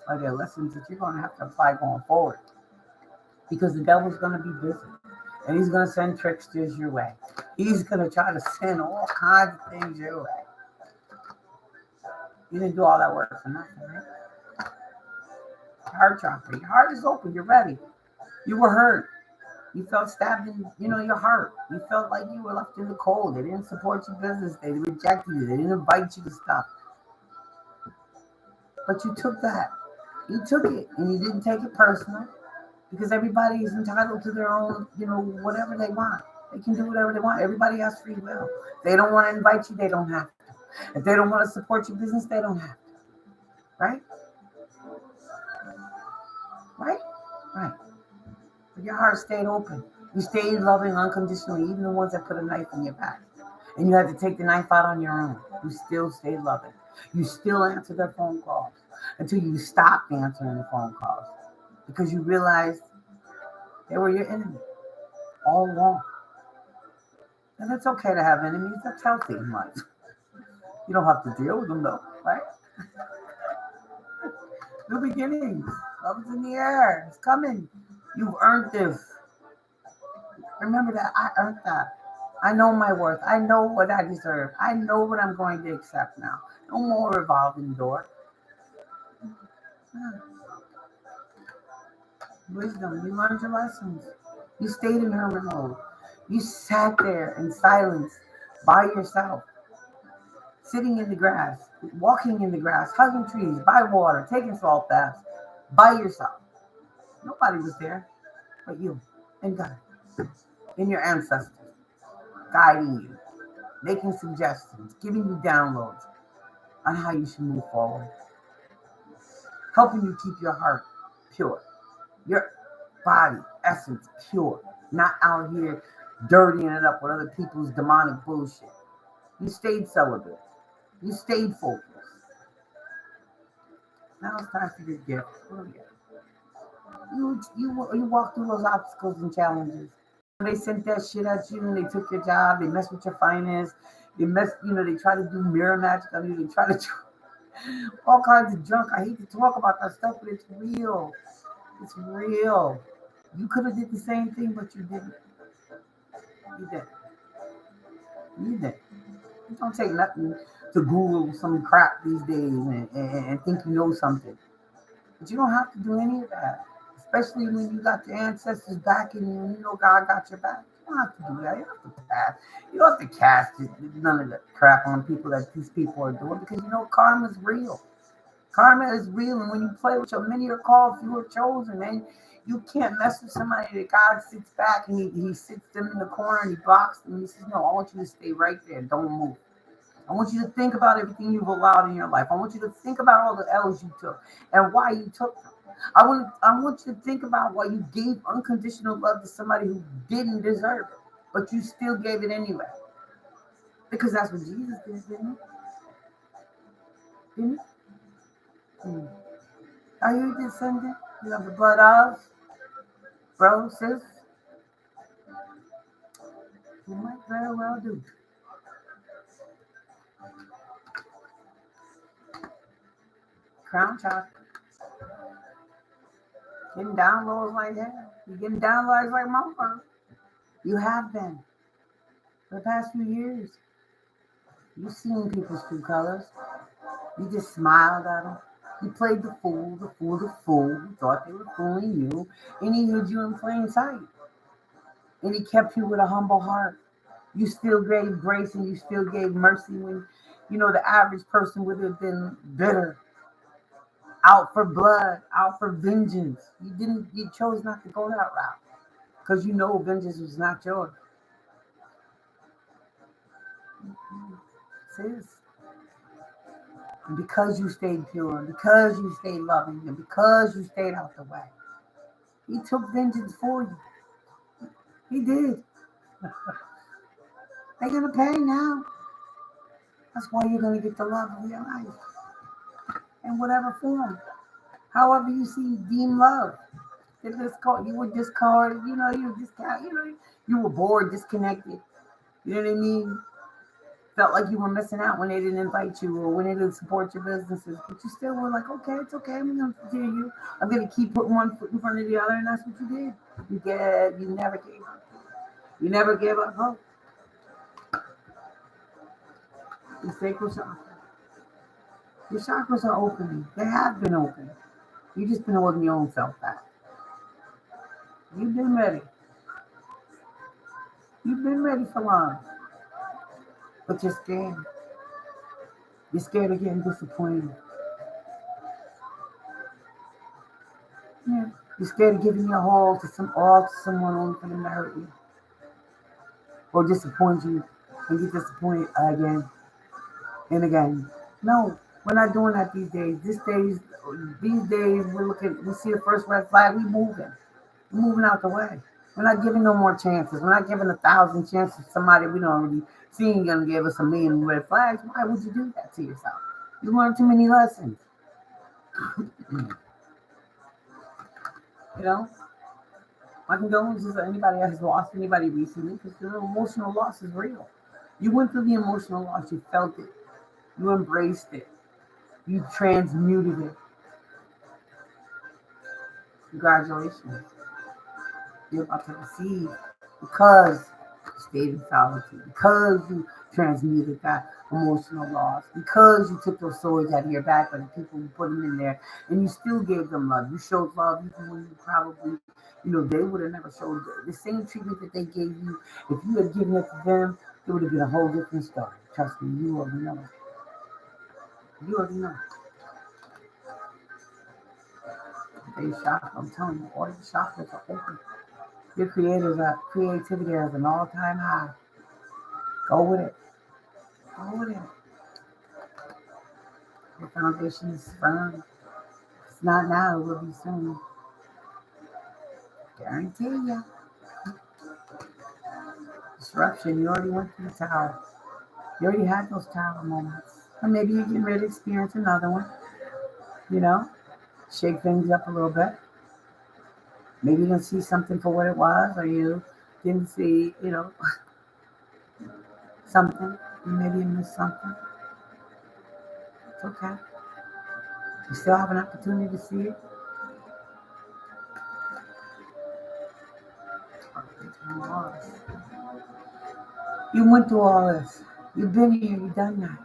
are the lessons that you're going to have to apply going forward because the devil's going to be busy and he's going to send tricksters your way. He's going to try to send all kinds of things your way. You didn't do all that work for nothing, right? Heart chakra. Your heart is open. You're ready. You were hurt. You felt stabbed in, your heart. You felt like you were left in the cold. They didn't support your business. They rejected you. They didn't invite you to stuff. But you took that. You took it, and you didn't take it personal because everybody is entitled to their own, whatever they want. They can do whatever they want. Everybody has free will. If they don't want to invite you, they don't have to. If they don't want to support your business, they don't have to. Right? Right? Right. But your heart stayed open. You stayed loving unconditionally, even the ones that put a knife in your back. And you had to take the knife out on your own. You still stayed loving. You still answered their phone calls until you stopped answering the phone calls because you realized they were your enemy all along. And it's okay to have enemies. That's healthy in life. You don't have to deal with them though, right? New beginnings. Love is in the air. It's coming. You've earned this. Remember that. I earned that. I know my worth. I know what I deserve. I know what I'm going to accept now. No more revolving door. Wisdom. You learned your lessons. You stayed in hermit mode. You sat there in silence by yourself, sitting in the grass, walking in the grass, hugging trees, by water, taking salt baths, by yourself. Nobody was there but you and God and your ancestors guiding you, making suggestions, giving you downloads on how you should move forward, helping you keep your heart pure, your body, essence pure, not out here dirtying it up with other people's demonic bullshit. You stayed celibate. You stayed focused. Now it's time for your gift. You walk through those obstacles and challenges. They sent that shit at you and they took your job. They messed with your finance. They they try to do mirror magic on you. They try to do all kinds of junk. I hate to talk about that stuff, but it's real. It's real. You could have did the same thing, but you didn't. You didn't. You didn't. It don't take nothing to Google some crap these days and think you know something. But you don't have to do any of that. Especially when you got your ancestors backing you and you know God got your back. You don't have to do that. You don't have to pass. You don't have to cast none of that crap on people that these people are doing because karma is real. Karma is real, and when you play with your many are called, few are chosen, man. You can't mess with somebody that God sits back and he sits them in the corner and he blocks them and he says, no, I want you to stay right there. Don't move. I want you to think about everything you've allowed in your life. I want you to think about all the L's you took and why you took them. I want you to think about why you gave unconditional love to somebody who didn't deserve it, but you still gave it anyway. Because that's what Jesus did, didn't he? Didn't he? Are you a descendant? You have the blood of, bro, sis? You might very well do. Crown chakra. Getting downloads like that. You're getting downloads like motherfucker. You have been. For the past few years. You've seen people's true colors. You just smiled at them. You played the fool who thought they were fooling you. And he hid you in plain sight. And he kept you with a humble heart. You still gave grace and you still gave mercy when, the average person would have been bitter, out for blood, out for vengeance. You chose not to go that route because vengeance was not yours. Sis. And because you stayed pure, and because you stayed loving, and because you stayed out the way, he took vengeance for you. He did. They're going to pay now. That's why you're going to get the love of your life in whatever form. However you see deem love. You were discarded, you were discarded, you were bored, disconnected. You know what I mean? Felt like you were missing out when they didn't invite you or when they didn't support your businesses. But you still were like, okay, it's okay. I'm going to continue you. I'm going to keep putting one foot in front of the other. And that's what you did. You never gave up. You never gave up hope. The sacral chakra. Your chakras are opening. They have been open. You just been holding your own self back. You've been ready. You've been ready for love. But you're scared. You're scared of getting disappointed. Yeah. You're scared of giving your all to someone only for them to hurt you. Or disappoint you and get disappointed again and again. No, we're not doing that these days. These days we see the first red flag, we moving. We're moving out the way. We're not giving no more chances. We're not giving 1,000 chances to somebody we don't already seen gonna give us 1,000,000 red flags. Why would you do that to yourself? You learn too many lessons. You know? My condolences to anybody that has lost anybody recently because the emotional loss is real. You went through the emotional loss, you felt it, you embraced it, you transmuted it. Congratulations. You're about to receive because you stayed in solitude, because you transmuted that emotional loss, because you took those swords out of your back by the people who put them in there, and you still gave them love. You showed love even when you probably, they would have never showed the same treatment that they gave you. If you had given it to them, it would have been a whole different story. Trust me, you already know. You already know. They shock. I'm telling you, all the chakras are open. Your creativity has an all-time high. Go with it. Go with it. Your foundation is firm. If it's not now, it will be soon. Guarantee you. Disruption. You already went through the tower. You already had those tower moments. Or maybe you're getting ready to experience another one. Shake things up a little bit. Maybe you didn't see something for what it was, or you didn't see, something. Maybe you missed something. It's okay. You still have an opportunity to see it. You went through all this. You've been here. You've done that.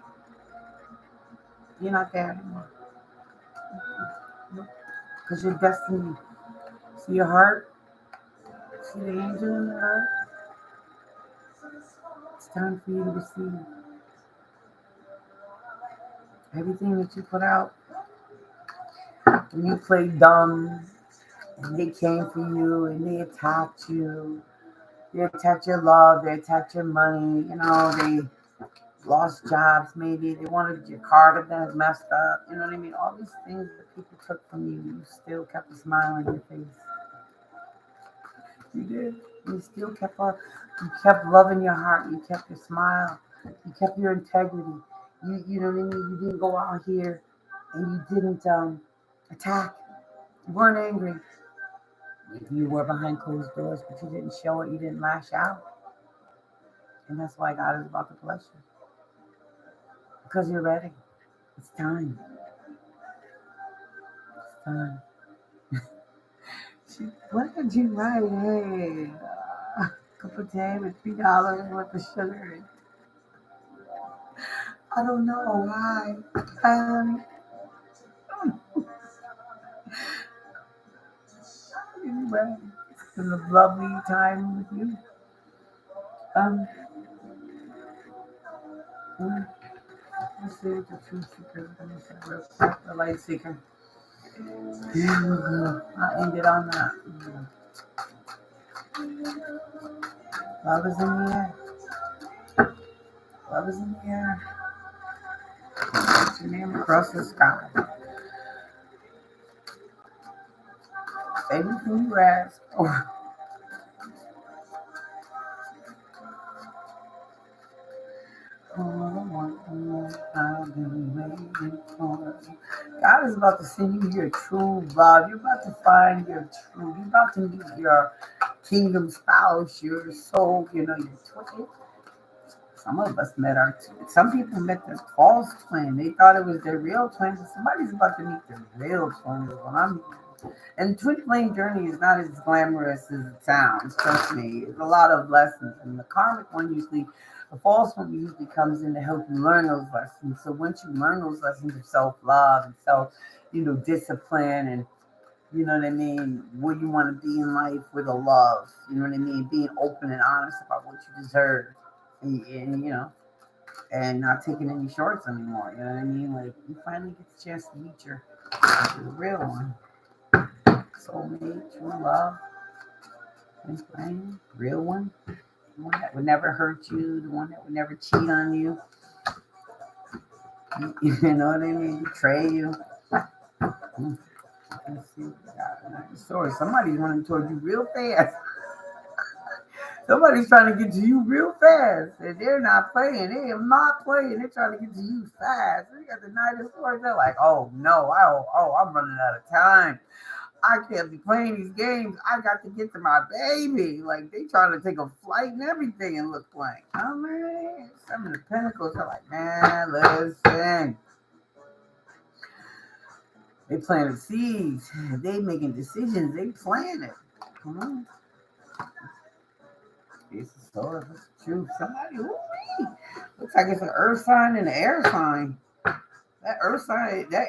You're not there anymore. Because your destiny. See your heart? See the angel in the heart? It's time for you to receive everything that you put out. When you played dumb, and they came for you, and they attacked you. They attacked your love. They attacked your money. They lost jobs maybe. They wanted your car to be messed up. You know what I mean? All these things that people took from you, you still kept a smile on your face. You did. You still you kept love in your heart. You kept your smile. You kept your integrity. You know what I mean? You didn't go out here and you didn't attack. You weren't angry. You were behind closed doors, but you didn't show it. You didn't lash out. And that's why God is about to bless you. Because you're ready. It's time. It's time. What did you write? Hey, a cup of tea with $3 worth of sugar. I don't know why. Anyway, it's been a lovely time with you. Let's see what the truth seeker is going to say real quick. The light seeker. I'll end it on that. Love is in the air. Love is in the air. What's your name across the sky? Anything you ask. I've been waiting for. God is about to send you your true love. You're about to find your true. You're about to meet your kingdom spouse, your soul, your twin. Some of us met some people met their false twin. They thought it was their real twin, but somebody's about to meet their real twin. Is what I'm. And twin flame journey is not as glamorous as it sounds. Trust me, it's a lot of lessons. And the karmic one usually, the false one usually comes in to help you learn those lessons. So once you learn those lessons of self love and discipline and what I mean, where you want to be in life with a love, what I mean, being open and honest about what you deserve, and not taking any shorts anymore. You know what I mean? Like you finally get the chance to meet your real one, soulmate, true love, twin flame, real one, the one that would never hurt you, the one that would never cheat on you. You know what I mean? Betray you. Let's see. Sorry, somebody's running towards you real fast. Somebody's trying to get to you real fast, and they're not playing. They are not playing. They're trying to get to you fast. They got the Knight of Swords. They're like, oh no, I'm running out of time. I can't be playing these games. I got to get to my baby. Like they trying to take a flight and everything and look blank. Oh man, some of the Pentacles are like, man, listen. They planting seeds. They making decisions. They planning it. Come on. It's a story. It's the truth. Somebody, looks like it's an earth sign and an air sign. That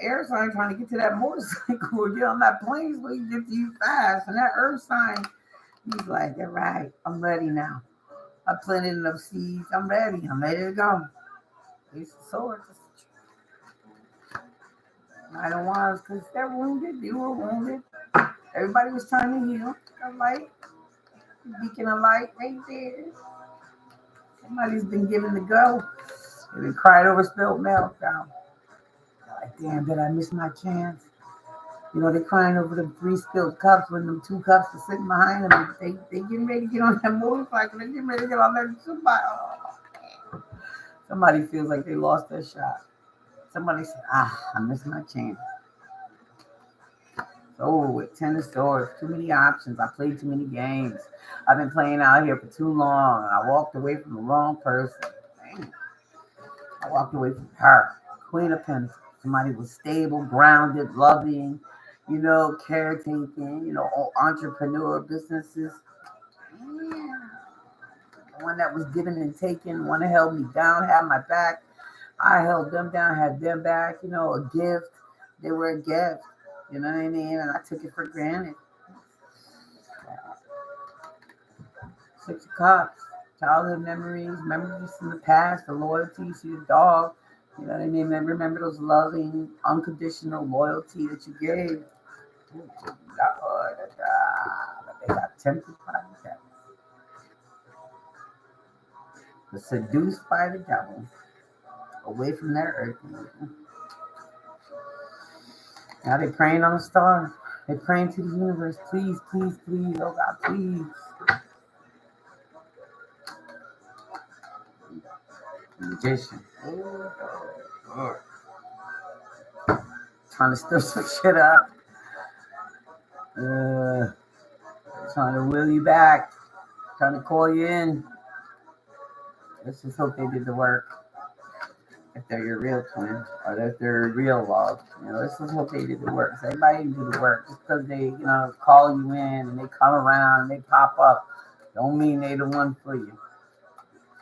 air sign trying to get to that motorcycle or get on that plane so he can get to you fast. And that earth sign, he's like, all right, I'm ready now. I planted enough seeds. I'm ready. I'm ready to go. It's the sword. I don't want because they're wounded. You were wounded. Everybody was trying to heal. A light, beacon of light right there. Somebody's been given the go. They've been crying over spilled milk now. They're like, damn, did I miss my chance? They're crying over them 3 spilled cups when them 2 cups are sitting behind them. They getting ready to get on that motorcycle. They getting ready to get on that somebody. Oh, somebody feels like they lost their shot. Somebody said, I missed my chance. It's over with. 10 of Swords. Too many options. I played too many games. I've been playing out here for too long. I walked away from the wrong person. Dang. I walked away from her. Queen of Pentacles. Somebody was stable, grounded, loving, caretaking, entrepreneur businesses. Yeah. The one that was giving and taking, one that held me down, had my back. I held them down, had them back, a gift. They were a gift. You know what I mean? And I took it for granted. 6 of Cups. Childhood memories from the past, the loyalty to your dog. You know what I mean? Remember those loving, unconditional loyalty that you gave. But they got tempted by the devil. Were seduced by the devil. Away from their earth. Now they're praying on a star. They're praying to the universe. Please, please, please. Oh God, please. Magician. Oh. Trying to stir some shit up. Trying to will you back. Trying to call you in. Let's just hope they did the work. If they're your real twin, or if they're real love, let's just hope they did the work. So everybody didn't do the work. Just because they, call you in and they come around and they pop up, don't mean they the one for you.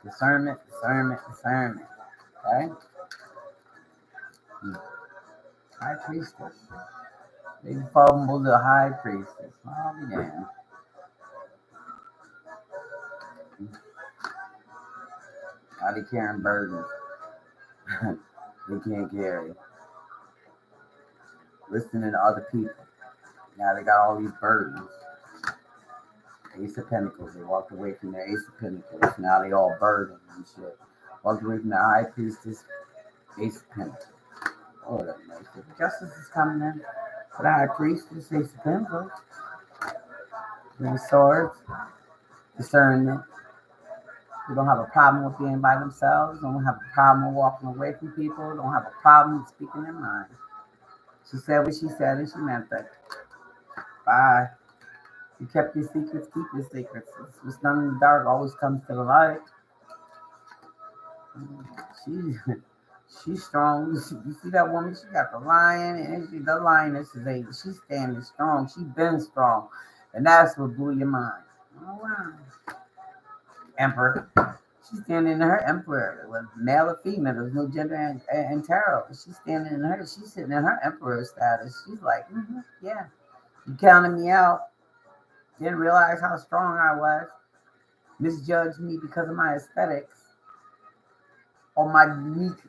Discernment, discernment, discernment. Okay? High Priestess. They fumbled the High Priestess. I'll be damned. Now they carrying burdens. They can't carry. Listening to other people. Now they got all these burdens. Ace of Pentacles. They walked away from their Ace of Pentacles. Now they all burdened and shit. Walked away from the High Priestess. Ace of Pentacles. Oh, that nice. Justice is coming in. For the High Priestess, Ace of Pentacles. 3 Swords. Discernment. Who don't have a problem with being by themselves, don't have a problem with walking away from people, don't have a problem with speaking their mind. She said what she said and she meant it. Bye. You kept your secrets, keep your secrets. What's done in the dark always comes to the light. She, she's strong. You see that woman? She got the lion, and the lioness is a. She's standing strong. She's been strong, and that's what blew your mind. Oh wow, Emperor. She's standing in her emperor, with male or female. There's no gender in tarot. She's standing in her. She's sitting in her emperor status. She's like, yeah, you counted me out. Didn't realize how strong I was. Misjudged me because of my aesthetics or my unique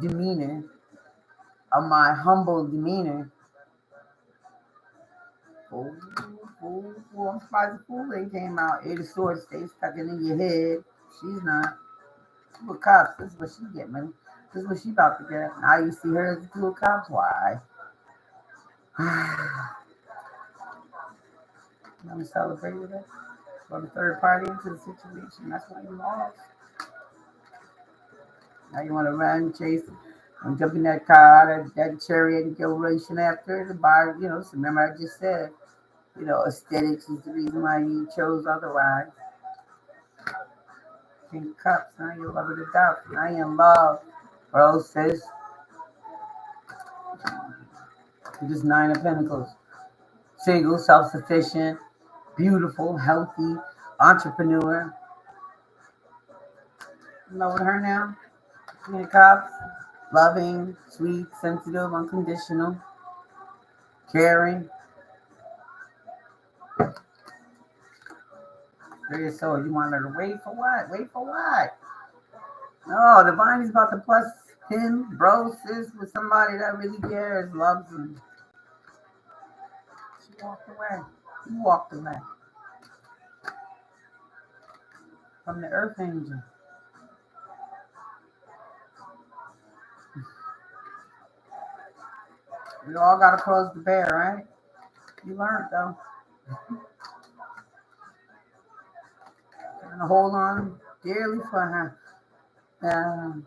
demeanor, or my humble demeanor. Oh, I'm surprised the fool ain't came out. Eight of Swords stay stuck in your head. She's not. Two of Cups. This is what she get, man. This is what she about to get. Now you see her as the Two of Cups. Why? You want to celebrate with us? For the third party into the situation. That's why you lost. Now you want to run, chase, and jump in that car, that chariot, and go racing after the bar. So remember I just said, aesthetics is the reason why you chose otherwise. King of Cups, now you're loving the doubt. Now you're in love, bro, sis. You're just Nine of Pentacles. Single, self-sufficient, beautiful, healthy, entrepreneur. In love with her now? King of Cups. Loving, sweet, sensitive, unconditional, caring. So you want her to wait for what? Wait for what? No, Divine is about to plus him, bro, sis, with somebody that really cares, loves him. She walked away. He walked away. From the Earth Angel. We all gotta close the bear, right? You learned though. Gonna hold on dearly for her. You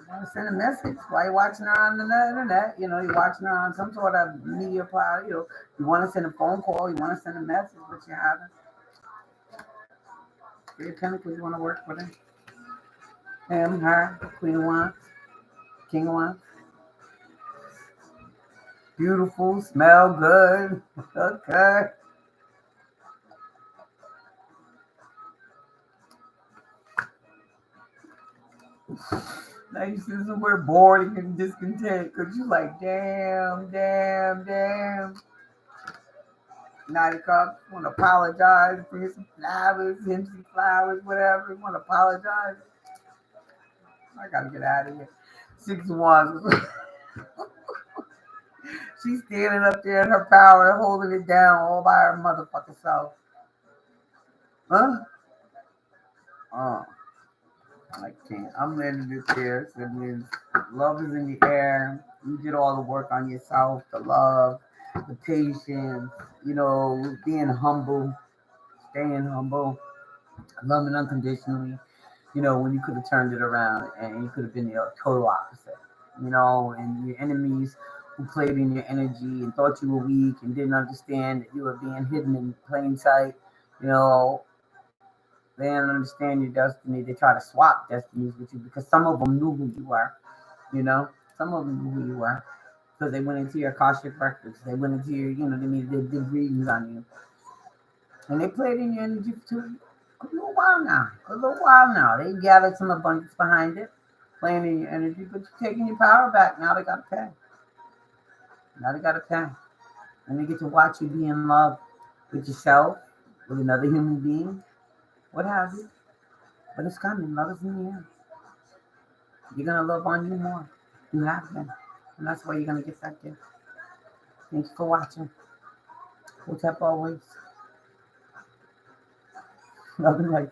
want to send a message while you're watching her on the internet. You're watching her on some sort of media platform. You want to send a phone call. You want to send a message, but you haven't. Three of Pentacles, you want to work with her. Him, her, Queen of Wands, King of Wands. Beautiful, smell good. Okay. Now you see this we're bored and discontent because you like, damn. Now you want to apologize, bring some flowers, him some flowers, whatever. You want to apologize. I gotta get out of here. 6 of Wands. She's standing up there in her power, holding it down all by her motherfucking self. Huh? Oh. I can't. I'm letting this here. So it means love is in the air. You did all the work on yourself, the love, the patience, being humble, staying humble, loving unconditionally. When you could have turned it around and you could have been the total opposite. And your enemies who played in your energy and thought you were weak and didn't understand that you were being hidden in plain sight, they don't understand your destiny. They try to swap destinies with you because some of them knew who you were. Some of them knew who you were because they went into your Akashic records. They went into your, they did readings on you, and they played in your energy for a little while now. They gathered some abundance behind it, playing in your energy, but you're taking your power back. Now they gotta pay. And they get to watch you be in love with yourself, with another human being, what have you. But it's coming. Love is in the air. You're going to love on you more. You have been. And that's why you're going to get that gift. Thanks for watching. Hotep always. Love and light.